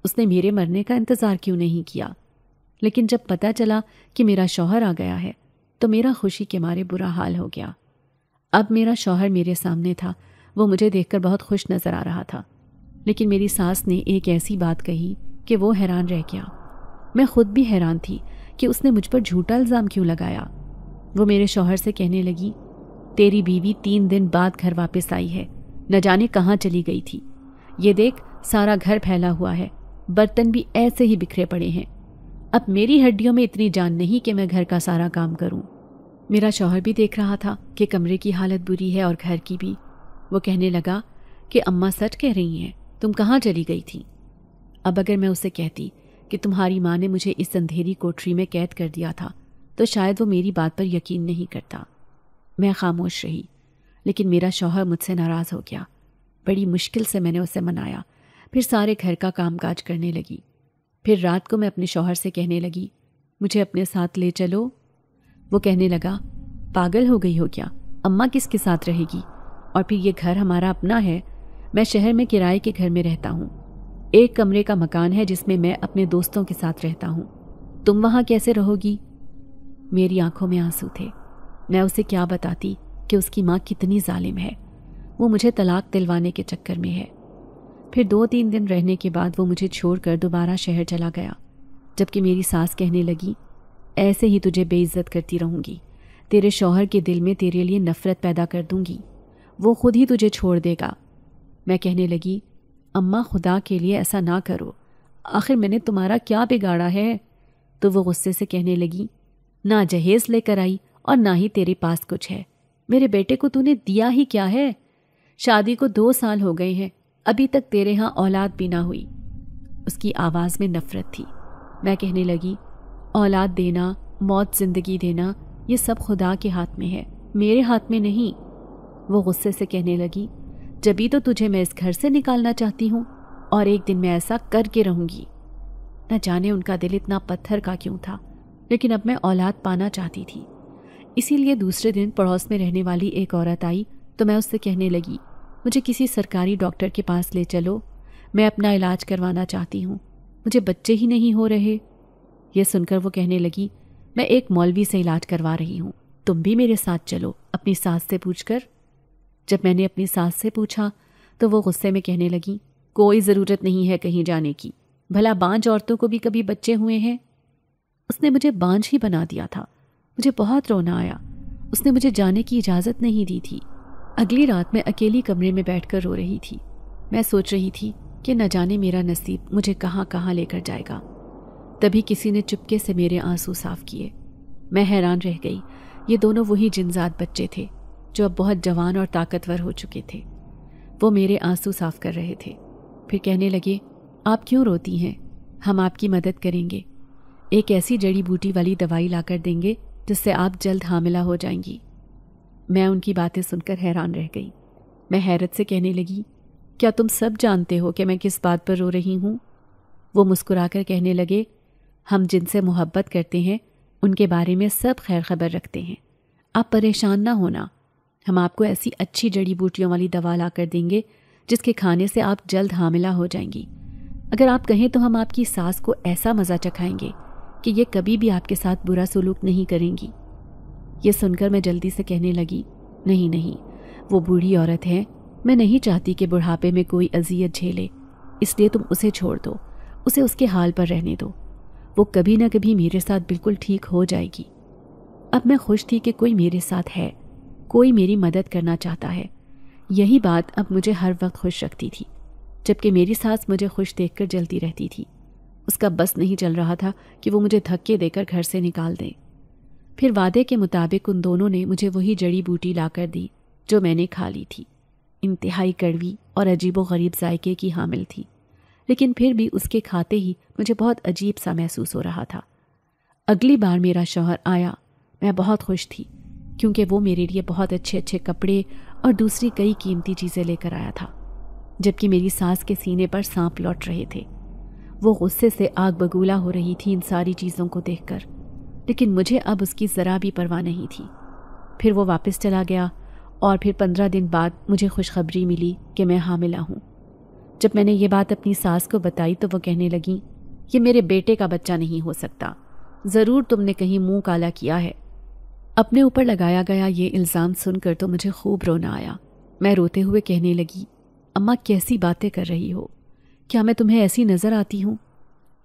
اس نے میرے مرنے کا انتظار کیوں نہیں کیا۔ لیکن جب پتہ چلا کہ میرا شوہر آ گیا ہے تو میرا خوشی کے مارے برا حال ہو گیا۔ اب میرا شوہر میرے سامنے تھا، وہ مجھے دیکھ کر بہت خوش نظر آ رہا تھا، لیکن میری ساس نے ایک ایسی بات کہی کہ وہ حیران رہ گیا۔ میں خود بھی حیران تھی کہ اس نے مجھ پر جھوٹا الزام کیوں لگایا۔ وہ میرے شوہر سے کہنے لگی، تیری بیوی 3 دن بعد گھر واپس آئی ہے، نہ جانے کہاں چلی گئی تھی۔ یہ دیکھ، سارا گھر پھیلا ہوا ہے، برتن بھی ایسے ہی بکھرے پڑے ہیں۔ اب میری ہڈیوں میں اتنی جان نہیں کہ میں گھر کا سارا کام کروں۔ میرا شوہر بھی دیکھ رہا تھا کہ کمرے کی حالت بری ہے اور گھر کی بھی۔ وہ کہنے لگا کہ اماں سچ کہہ رہی ہیں، تم کہاں چلی گئی تھی؟ اب اگر میں اسے کہتی کہ تمہاری ماں نے مجھے اس اندھیری کوٹری میں قید کر دیا تھا تو شاید وہ میری بات پر یقین نہیں کرتا۔ میں خاموش رہی، لیکن میرا شوہر مجھ سے ناراض ہو گیا۔ بڑی مشکل سے میں نے اسے منایا، پھر سارے گھر کا کام کاج کرنے لگی۔ پھر رات کو میں اپنے شوہر سے کہنے لگی، مجھے اپنے ساتھ لے چلو۔ وہ کہنے لگا، پاگل ہو گئی ہو کیا؟ اماں کس کے ساتھ رہے گی؟ اور پھر یہ گھر ہمارا اپنا ہے، میں شہر میں کرائے کے گھر میں رہتا ہوں، 1 کمرے کا مکان ہے جس میں میں اپنے دوستوں کے ساتھ رہتا ہوں، تم وہاں کیسے رہو گی؟ میری آنکھوں میں آنسو تھے۔ میں اسے کیا بتاتی کہ اس کی ماں کتنی ظالم ہے، وہ مجھے طلاق دلوانے کے چکر میں ہے۔ پھر 2-3 دن رہنے کے بعد وہ مجھے چھوڑ کر دوبارہ شہر چلا گیا، جبکہ میری ساس کہنے لگی، ایسے ہی تجھے بے عزت کرتی رہوں گی، تیرے شوہر کے دل میں تیرے لیے نفرت پیدا کر دوں گی، وہ خود ہی تجھے چھوڑ دے گا۔ میں کہنے لگی، اماں خدا کے لیے ایسا نہ کرو، آخر میں نے تمہارا کیا بگاڑا ہے؟ تو وہ غصے سے کہنے لگی، نہ جہیز لے کر آئی اور نہ ہی تیرے پاس کچھ ہے، میرے بیٹے کو تو نے دیا ہی کیا ہے؟ شادی کو 2 سال ہو گئے ہیں، ابھی تک تیرے ہاں اولاد بھی نہ ہوئی۔ اس کی آواز میں نفرت تھی۔ میں کہنے لگی، اولاد دینا، موت زندگی دینا، یہ سب خدا کے ہاتھ میں ہے، میرے ہاتھ میں نہیں۔ وہ غصے سے کہنے لگی، جبھی تو تجھے میں اس گھر سے نکالنا چاہتی ہوں، اور ایک دن میں ایسا کر کے رہوں گی۔ نہ جانے ان کا دل اتنا پتھر کا کیوں تھا، لیکن اب میں اولاد پانا چاہتی تھی۔ اسی لیے دوسرے دن پڑوس میں رہنے والی ایک عورت آئی تو میں اس سے کہنے لگی، مجھے کسی سرکاری ڈاکٹر کے پاس لے چلو، میں اپنا علاج کروانا چاہتی ہوں، مجھے بچے ہی نہیں ہو رہے۔ یہ سن کر وہ کہنے لگی، میں ایک مولوی سے علاج کروا رہی ہوں، تم بھی میرے ساتھ چلو، اپنی ساس سے پوچھ کر۔ جب میں نے اپنی ساس سے پوچھا تو وہ غصے میں کہنے لگی، کوئی ضرورت نہیں ہے کہیں جانے کی، بھلا بانجھ عورتوں کو بھی کبھی بچے ہوئے ہیں؟ اس نے مجھے بانجھ ہی بنا دیا تھا۔ مجھے بہت رونا آیا، اس نے مجھے جانے کی اجازت نہیں دی تھی۔ اگلی رات میں اکیلی کمرے میں بیٹھ کر رو رہی تھی۔ میں سوچ رہی تھی کہ نہ جانے میرا نصیب مجھے کہاں کہاں لے کر جائے گا۔ تبھی کسی نے چپکے سے میرے آنسو صاف کیے۔ میں حیران رہ گئی، یہ دونوں وہی جنزاد بچے تھے جو اب بہت جوان اور طاقتور ہو چکے تھے۔ وہ میرے آنسو صاف کر رہے تھے، پھر کہنے لگے، آپ کیوں روتی ہیں؟ ہم آپ کی مدد کریں گے، ایک ایسی جڑی بوٹی والی دوائی لا کر دیں گے جس سے آپ جلد حاملہ ہو جائیں گی۔ میں ان کی باتیں سن کر حیران رہ گئی۔ میں حیرت سے کہنے لگی، کیا تم سب جانتے ہو کہ میں کس بات پر رو رہی ہوں؟ وہ مسکرا کر کہنے لگے، ہم جن سے محبت کرتے ہیں ان کے بارے میں سب خیر خبر رکھتے ہیں، آپ پریشان نہ ہونا، ہم آپ کو ایسی اچھی جڑی بوٹیوں والی دوا لا کر دیں گے جس کے کھانے سے آپ جلد حاملہ ہو جائیں گی۔ اگر آپ کہیں تو ہم آپ کی ساس کو ایسا مزہ چکھائیں گے کہ یہ کبھی بھی آپ کے ساتھ برا سلوک نہیں کریں گی۔ یہ سن کر میں جلدی سے کہنے لگی، نہیں نہیں، وہ بوڑھی عورت ہے، میں نہیں چاہتی کہ بڑھاپے میں کوئی اذیت جھیلے، اس لیے تم اسے چھوڑ دو، اسے اس کے حال پر رہنے دو، وہ کبھی نہ کبھی میرے ساتھ بالکل ٹھیک ہو جائے گی۔ اب میں خوش تھی کہ کوئی میرے ساتھ ہے، کوئی میری مدد کرنا چاہتا ہے۔ یہی بات اب مجھے ہر وقت خوش رکھتی تھی، جبکہ میری ساس مجھے خوش دیکھ کر جلتی رہتی تھی۔ اس کا بس نہیں چل رہا تھا کہ وہ مجھے دھکے دے کر گھر سے نکال دیں۔ پھر وعدے کے مطابق ان دونوں نے مجھے وہی جڑی بوٹی لا کر دی جو میں نے کھا لی تھی۔ انتہائی کڑوی اور عجیب و غریب ذائقے کی حامل تھی، لیکن پھر بھی اس کے کھاتے ہی مجھے بہت عجیب سا محسوس ہو رہا تھا۔ اگلی بار میرا شوہر آیا، میں بہت خوش تھی کیونکہ وہ میرے لیے بہت اچھے اچھے کپڑے اور دوسری کئی قیمتی چیزیں لے کر آیا تھا، جبکہ میری ساس کے سینے پر سانپ لوٹ رہے تھے۔ وہ غصے سے آگ بگولا ہو رہی تھی ان ساری چیزوں کو دیکھ کر، لیکن مجھے اب اس کی ذرا بھی پرواہ نہیں تھی۔ پھر وہ واپس چلا گیا اور پھر 15 دن بعد مجھے خوشخبری ملی کہ میں حاملہ ہوں۔ جب میں نے یہ بات اپنی ساس کو بتائی تو وہ کہنے لگیں، یہ میرے بیٹے کا بچہ نہیں ہو سکتا، ضرور تم نے کہیں منہ کالا کیا ہے۔ اپنے اوپر لگایا گیا یہ الزام سن کر تو مجھے خوب رونا آیا۔ میں روتے ہوئے کہنے لگی، اماں کیسی باتیں کر رہی ہو؟ کیا میں تمہیں ایسی نظر آتی ہوں؟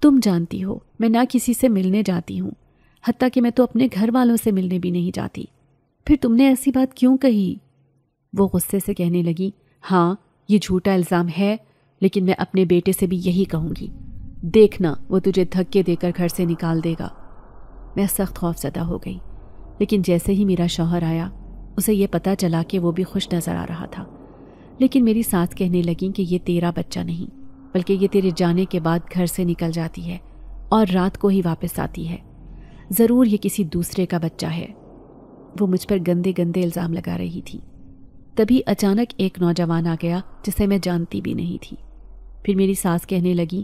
تم جانتی ہو میں نہ کسی سے ملنے جاتی ہوں، حتیٰ کہ میں تو اپنے گھر والوں سے ملنے بھی نہیں جاتی، پھر تم نے ایسی بات کیوں کہی؟ وہ غصے سے کہنے لگی، ہاں یہ جھوٹا الزام ہے، لیکن میں اپنے بیٹے سے بھی یہی کہوں گی، دیکھنا وہ تجھے دھکے دے کر گھر سے نکال دے گا۔ میں سخت خوفزدہ ہو گئی، لیکن جیسے ہی میرا شوہر آیا اسے یہ پتہ چلا کہ وہ بھی خوش نظر آ رہا تھا، لیکن میری ساس کہنے لگیں کہ یہ تیرا بچہ نہیں، بلکہ یہ تیرے جانے کے بعد گھر سے نکل جاتی ہے اور رات کو ہی واپس آتی ہے، ضرور یہ کسی دوسرے کا بچہ ہے۔ وہ مجھ پر گندے گندے الزام لگا رہی تھی۔ تبھی اچانک ایک نوجوان آ گیا جسے میں جانتی بھی نہیں تھی۔ پھر میری ساس کہنے لگی،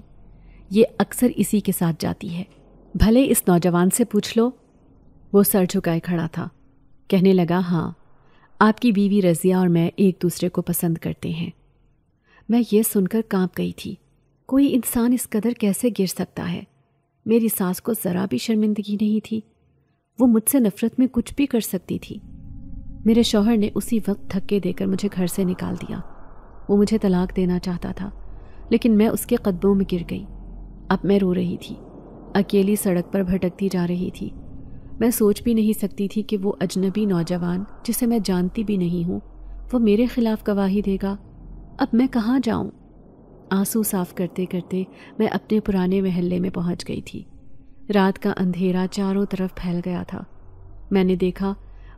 یہ اکثر اسی کے ساتھ جاتی ہے، بھلے اس نوجوان سے پوچھ لو۔ وہ سر جھکائے کھڑا تھا، کہنے لگا، ہاں آپ کی بیوی رضیہ اور میں ایک دوسرے کو پسند کرتے ہیں۔ میں یہ سن کر کانپ گئی تھی، کوئی انسان اس قدر کیسے گر سکتا ہے؟ میری ساس کو ذرا بھی شرمندگی نہیں تھی، وہ مجھ سے نفرت میں کچھ بھی کر سکتی تھی۔ میرے شوہر نے اسی وقت دھکے دے کر مجھے گھر سے نکال دیا۔ وہ مجھے طلاق دینا چاہتا تھا، لیکن میں اس کے قدموں میں گر گئی۔ اب میں رو رہی تھی، اکیلی سڑک پر بھٹکتی جا رہی تھی۔ میں سوچ بھی نہیں سکتی تھی کہ وہ اجنبی نوجوان جسے میں جانتی بھی نہیں ہوں وہ میرے خلاف گواہی دے گا۔ اب میں کہاں جاؤں؟ آنسو صاف کرتے کرتے میں اپنے پرانے محلے میں پہنچ گئی تھی۔ رات کا اندھیرا چاروں طرف پھیل گیا تھا۔ میں نے دیکھا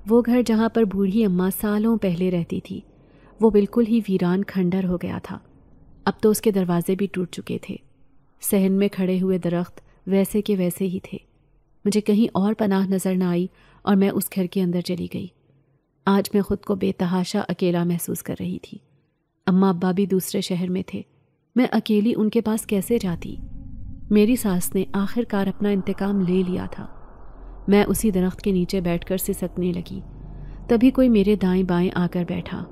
وہ گھر جہاں پر بوڑھی اماں سالوں پہلے رہتی تھی وہ بالکل ہی ویران کھنڈر ہو گیا تھا۔ اب تو اس کے دروازے بھی ٹوٹ چکے تھے، صحن میں کھڑے ہوئے درخت ویسے کے ویسے ہی تھے۔ مجھے کہیں اور پناہ نظر نہ آئی اور میں اس گھر کے اندر چلی گئی۔ آج میں خود کو بے تحاشا اکیلا محسوس کر رہی تھی۔ اماں ابا بھی دوسرے شہر میں تھے، میں اکیلی ان کے پاس کیسے جاتی؟ میری ساس نے آخر کار اپنا انتقام لے لیا تھا۔ میں اسی درخت کے نیچے بیٹھ کر سسکنے لگی، تبھی کوئی میرے دائیں بائیں آ کر بیٹھا۔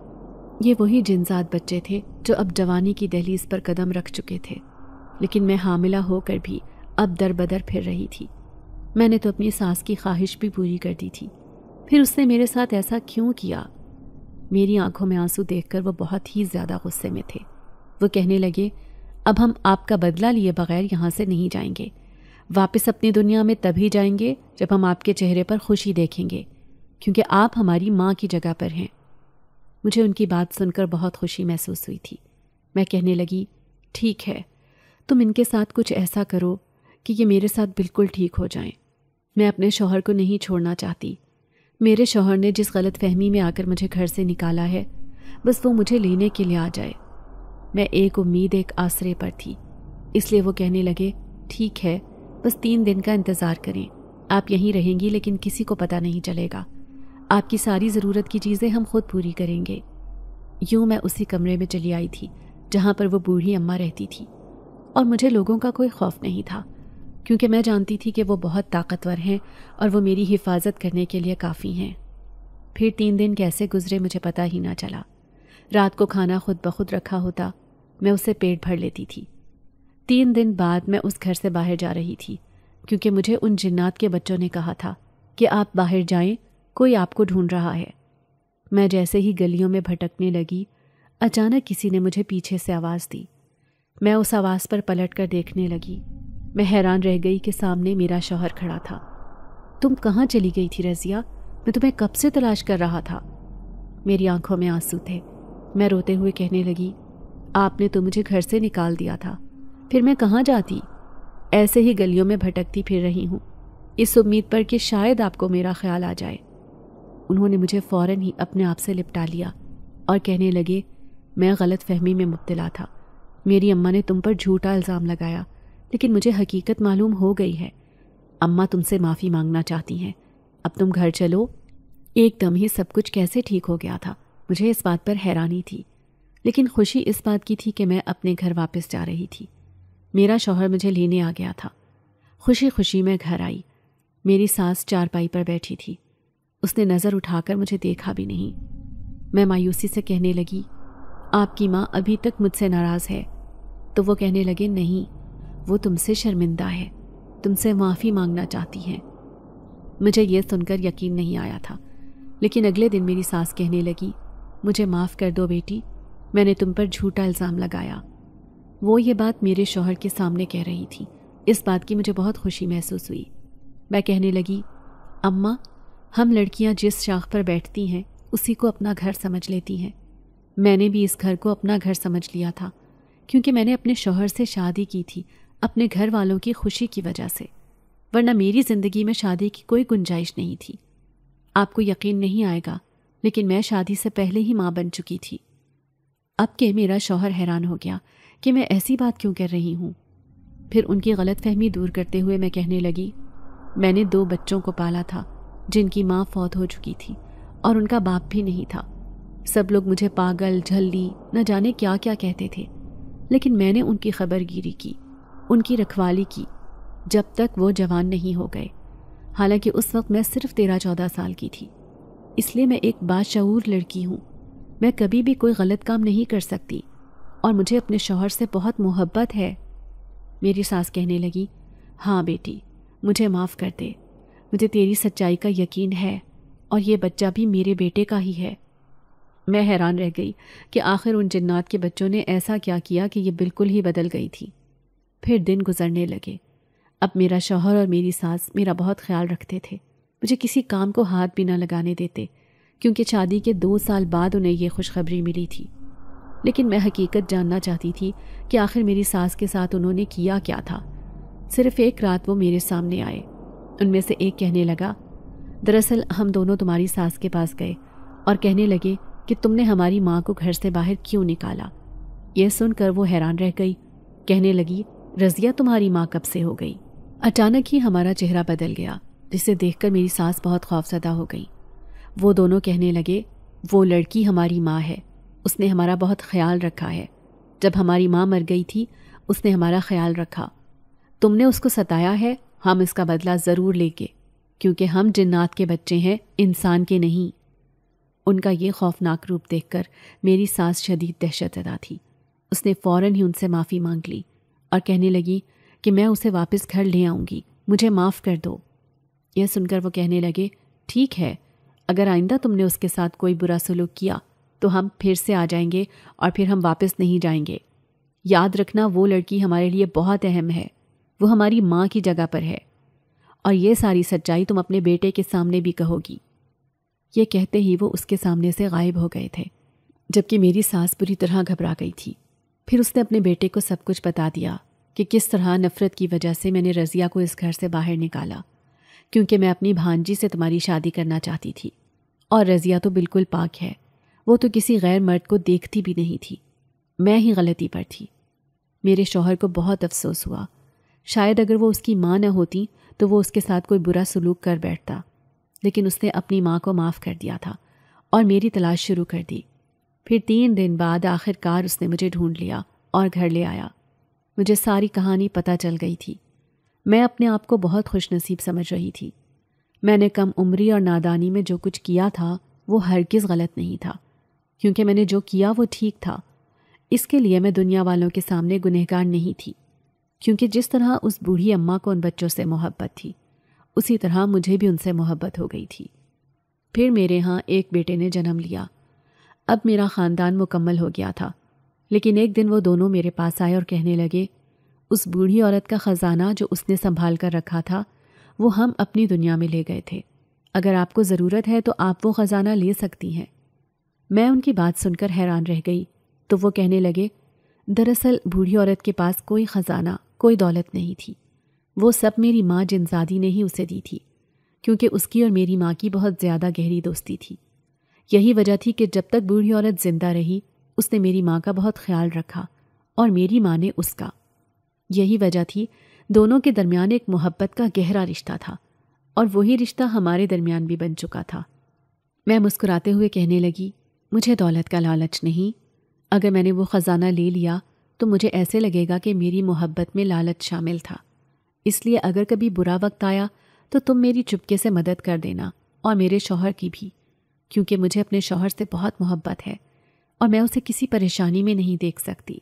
یہ وہی جنزاد بچے تھے جو اب جوانی کی دہلیز پر قدم رکھ چکے تھے، لیکن میں حاملہ ہو کر بھی اب در بدر پھر رہی تھی۔ میں نے تو اپنی ساس کی خواہش بھی پوری کر دی تھی، پھر اس نے میرے ساتھ ایسا کیوں کیا؟ میری آنکھوں میں آنسو دیکھ کر وہ بہت ہی زیادہ غصے میں تھے۔ وہ کہنے لگے، اب ہم آپ کا بدلہ لیے بغیر یہاں سے نہیں جائیں گے، واپس اپنی دنیا میں تبھی جائیں گے جب ہم آپ کے چہرے پر خوشی دیکھیں گے، کیونکہ آپ ہماری ماں کی جگہ پر ہیں۔ مجھے ان کی بات سن کر بہت خوشی محسوس ہوئی تھی۔ میں کہنے لگی، ٹھیک ہے، تم ان کے ساتھ کچھ ایسا کرو کہ یہ میرے ساتھ بالکل ٹھیک ہو جائیں۔ میں اپنے شوہر کو نہیں چھوڑنا چاہتی۔ میرے شوہر نے جس غلط فہمی میں آ کر مجھے گھر سے نکالا ہے، بس وہ مجھے لینے کے لیے آ جائے۔ میں ایک امید، ایک آسرے پر تھی، اس لیے وہ کہنے لگے، ٹھیک ہے، بس 3 دن کا انتظار کریں، آپ یہیں رہیں گی لیکن کسی کو پتہ نہیں چلے گا، آپ کی ساری ضرورت کی چیزیں ہم خود پوری کریں گے۔ یوں میں اسی کمرے میں چلی آئی تھی جہاں پر وہ بوڑھی اماں رہتی تھی، اور مجھے لوگوں کا کوئی خوف نہیں تھا، کیونکہ میں جانتی تھی کہ وہ بہت طاقتور ہیں اور وہ میری حفاظت کرنے کے لیے کافی ہیں۔ پھر 3 دن کیسے گزرے مجھے پتہ ہی نہ چلا۔ رات کو کھانا خود بخود رکھا ہوتا، میں اسے پیٹ بھر لیتی تھی۔ 3 دن بعد میں اس گھر سے باہر جا رہی تھی، کیونکہ مجھے ان جنات کے بچوں نے کہا تھا کہ آپ باہر جائیں، کوئی آپ کو ڈھونڈ رہا ہے۔ میں جیسے ہی گلیوں میں بھٹکنے لگی، اچانک کسی نے مجھے پیچھے سے آواز دی۔ میں اس آواز پر پلٹ کر دیکھنے لگی۔ میں حیران رہ گئی کہ سامنے میرا شوہر کھڑا تھا۔ تم کہاں چلی گئی تھی رضیہ؟ میں تمہیں کب سے تلاش کر رہا تھا۔ میری آنکھوں میں آنسو تھے۔ میں روتے ہوئے کہنے لگی، آپ نے تو مجھے گھر سے نکال دیا تھا، پھر میں کہاں جاتی؟ ایسے ہی گلیوں میں بھٹکتی پھر رہی ہوں، اس امید پر کہ شاید آپ کو میرا خیال آ جائے۔ انہوں نے مجھے فوراً ہی اپنے آپ سے لپٹا لیا اور کہنے لگے، میں غلط فہمی میں مبتلا تھا۔ میری اماں نے تم پر جھوٹا الزام لگایا، لیکن مجھے حقیقت معلوم ہو گئی ہے۔ اماں تم سے معافی مانگنا چاہتی ہیں، اب تم گھر چلو۔ ایک دم ہی سب کچھ کیسے ٹھیک ہو گیا تھا؟ مجھے اس بات پر حیرانی تھی، لیکن خوشی اس بات کی تھی کہ میں اپنے گھر واپس جا رہی تھی۔ میرا شوہر مجھے لینے آ گیا تھا۔ خوشی خوشی میں گھر آئی۔ میری ساس چارپائی پر بیٹھی تھی۔ اس نے نظر اٹھا کر مجھے دیکھا بھی نہیں۔ میں مایوسی سے کہنے لگی، آپ کی ماں ابھی تک مجھ سے ناراض ہے؟ تو وہ کہنے لگے، نہیں، وہ تم سے شرمندہ ہے، تم سے معافی مانگنا چاہتی ہیں۔ مجھے یہ سن کر یقین نہیں آیا تھا، لیکن اگلے دن میری ساس کہنے لگی، مجھے معاف کر دو بیٹی، میں نے تم پر جھوٹا الزام لگایا۔ وہ یہ بات میرے شوہر کے سامنے کہہ رہی تھی۔ اس بات کی مجھے بہت خوشی محسوس ہوئی۔ میں کہنے لگی، اماں، ہم لڑکیاں جس شاخ پر بیٹھتی ہیں اسی کو اپنا گھر سمجھ لیتی ہیں۔ میں نے بھی اس گھر کو اپنا گھر سمجھ لیا تھا، کیونکہ میں نے اپنے شوہر سے شادی کی تھی اپنے گھر والوں کی خوشی کی وجہ سے، ورنہ میری زندگی میں شادی کی کوئی گنجائش نہیں تھی۔ آپ کو یقین نہیں آئے گا، لیکن میں شادی سے پہلے ہی ماں بن چکی تھی۔ اب کہ میرا شوہر حیران ہو گیا کہ میں ایسی بات کیوں کر رہی ہوں۔ پھر ان کی غلط فہمی دور کرتے ہوئے میں کہنے لگی، میں نے 2 بچوں کو پالا تھا جن کی ماں فوت ہو چکی تھی اور ان کا باپ بھی نہیں تھا۔ سب لوگ مجھے پاگل، جھلی، نہ جانے کیا کیا کہتے تھے، لیکن میں نے ان کی خبر گیری کی، ان کی رکھوالی کی، جب تک وہ جوان نہیں ہو گئے۔ حالانکہ اس وقت میں صرف 13-14 سال کی تھی۔ اس لیے میں ایک باشعور لڑکی ہوں۔ میں کبھی بھی کوئی غلط کام نہیں کر سکتی، اور مجھے اپنے شوہر سے بہت محبت ہے۔ میری ساس کہنے لگی، ہاں بیٹی، مجھے معاف کر دے، مجھے تیری سچائی کا یقین ہے، اور یہ بچہ بھی میرے بیٹے کا ہی ہے۔ میں حیران رہ گئی کہ آخر ان جنات کے بچوں نے ایسا کیا کیا کہ یہ بالکل ہی بدل گئی تھی۔ پھر دن گزرنے لگے۔ اب میرا شوہر اور میری ساس میرا بہت خیال رکھتے تھے، مجھے کسی کام کو ہاتھ بھی نہ لگانے دیتے، کیونکہ شادی کے 2 سال بعد انہیں یہ خوشخبری ملی تھی۔ لیکن میں حقیقت جاننا چاہتی تھی کہ آخر میری ساس کے ساتھ انہوں نے کیا کیا تھا۔ صرف ایک رات وہ میرے سامنے آئے۔ ان میں سے ایک کہنے لگا، دراصل ہم دونوں تمہاری ساس کے پاس گئے اور کہنے لگے کہ تم نے ہماری ماں کو گھر سے باہر کیوں نکالا۔ یہ سن کر وہ حیران رہ گئی۔ کہنے لگی، رضیہ تمہاری ماں کب سے ہو گئی؟ اچانک ہی ہمارا چہرہ بدل گیا، جسے دیکھ کر میری ساس بہت خوفزدہ ہو گئی۔ وہ دونوں کہنے لگے، وہ لڑکی ہماری ماں ہے، اس نے ہمارا بہت خیال رکھا ہے۔ جب ہماری ماں مر گئی تھی اس نے ہمارا خیال رکھا۔ تم نے اس کو ستایا ہے، ہم اس کا بدلہ ضرور لیں گے، کیونکہ ہم جنات کے بچے ہیں، انسان کے نہیں۔ ان کا یہ خوفناک روپ دیکھ کر میری ساس شدید دہشت زدہ تھی۔ اس نے فوراً ہی ان سے معافی مانگ لی اور کہنے لگی کہ میں اسے واپس گھر لے آؤں گی، مجھے معاف کر دو۔ یہ سن کر وہ کہنے لگے، ٹھیک ہے، اگر آئندہ تم نے اس کے ساتھ کوئی برا سلوک کیا تو ہم پھر سے آ جائیں گے اور پھر ہم واپس نہیں جائیں گے۔ یاد رکھنا، وہ لڑکی ہمارے لیے بہت اہم ہے، وہ ہماری ماں کی جگہ پر ہے، اور یہ ساری سچائی تم اپنے بیٹے کے سامنے بھی کہو گی۔ یہ کہتے ہی وہ اس کے سامنے سے غائب ہو گئے تھے، جبکہ میری ساس بری طرح گھبرا گئی تھی۔ پھر اس نے اپنے بیٹے کو سب کچھ بتا دیا کہ کس طرح نفرت کی وجہ سے میں نے رضیہ کو اس گھر سے باہر نکالا، کیونکہ میں اپنی بھانجی سے تمہاری شادی کرنا چاہتی تھی، اور رضیہ تو بالکل پاک ہے، وہ تو کسی غیر مرد کو دیکھتی بھی نہیں تھی، میں ہی غلطی پر تھی۔ میرے شوہر کو بہت افسوس ہوا، شاید اگر وہ اس کی ماں نہ ہوتی تو وہ اس کے ساتھ کوئی برا سلوک کر بیٹھتا، لیکن اس نے اپنی ماں کو معاف کر دیا تھا اور میری تلاش شروع کر دی۔ پھر 3 دن بعد آخر کار اس نے مجھے ڈھونڈ لیا اور گھر لے آیا۔ مجھے ساری کہانی پتہ چل گئی تھی۔ میں اپنے آپ کو بہت خوش نصیب سمجھ رہی تھی۔ میں نے کم عمری اور نادانی میں جو کچھ کیا تھا وہ ہرگز غلط نہیں تھا، کیونکہ میں نے جو کیا وہ ٹھیک تھا، اس کے لیے میں دنیا والوں کے سامنے گنہگار نہیں تھی، کیونکہ جس طرح اس بوڑھی اماں کو ان بچوں سے محبت تھی اسی طرح مجھے بھی ان سے محبت ہو گئی تھی۔ پھر میرے ہاں ایک بیٹے نے جنم لیا۔ اب میرا خاندان مکمل ہو گیا تھا، لیکن ایک دن وہ دونوں میرے پاس آئے اور کہنے لگے، اس بوڑھی عورت کا خزانہ جو اس نے سنبھال کر رکھا تھا وہ ہم اپنی دنیا میں لے گئے تھے، اگر آپ کو ضرورت ہے تو آپ وہ خزانہ لے سکتی ہیں۔ میں ان کی بات سن کر حیران رہ گئی تو وہ کہنے لگے، دراصل بوڑھی عورت کے پاس کوئی خزانہ، کوئی دولت نہیں تھی، وہ سب میری ماں جنزادی نے ہی اسے دی تھی، کیونکہ اس کی اور میری ماں کی بہت زیادہ گہری دوستی تھی۔ یہی وجہ تھی کہ جب تک بوڑھی عورت زندہ رہی اس نے میری ماں کا بہت خیال رکھا اور میری ماں نے اس کا۔ یہی وجہ تھی دونوں کے درمیان ایک محبت کا گہرا رشتہ تھا، اور وہی رشتہ ہمارے درمیان بھی بن چکا تھا۔ میں مسکراتے ہوئے کہنے لگی، مجھے دولت کا لالچ نہیں، اگر میں نے وہ خزانہ لے لیا تو مجھے ایسے لگے گا کہ میری محبت میں لالچ شامل تھا، اس لیے اگر کبھی برا وقت آیا تو تم میری چپکے سے مدد کر دینا، اور میرے شوہر کی بھی، کیونکہ مجھے اپنے شوہر سے بہت محبت ہے اور میں اسے کسی پریشانی میں نہیں دیکھ سکتی۔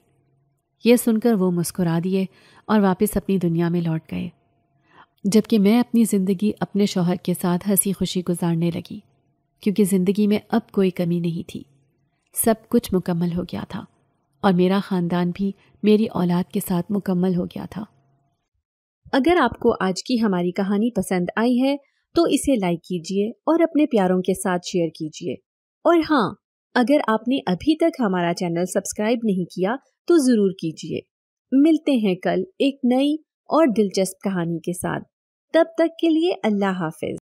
یہ سن کر وہ مسکرا دیے اور واپس اپنی دنیا میں لوٹ گئے، جبکہ میں اپنی زندگی اپنے شوہر کے ساتھ ہنسی خوشی گزارنے لگی، کیونکہ زندگی میں اب کوئی کمی نہیں تھی، سب کچھ مکمل ہو گیا تھا، اور میرا خاندان بھی میری اولاد کے ساتھ مکمل ہو گیا تھا۔ اگر آپ کو آج کی ہماری کہانی پسند آئی ہے تو اسے لائک کیجیے اور اپنے پیاروں کے ساتھ شیئر کیجیے، اور ہاں، اگر آپ نے ابھی تک ہمارا چینل سبسکرائب نہیں کیا تو ضرور کیجیے۔ ملتے ہیں کل ایک نئی اور دلچسپ کہانی کے ساتھ، تب تک کے لیے اللہ حافظ۔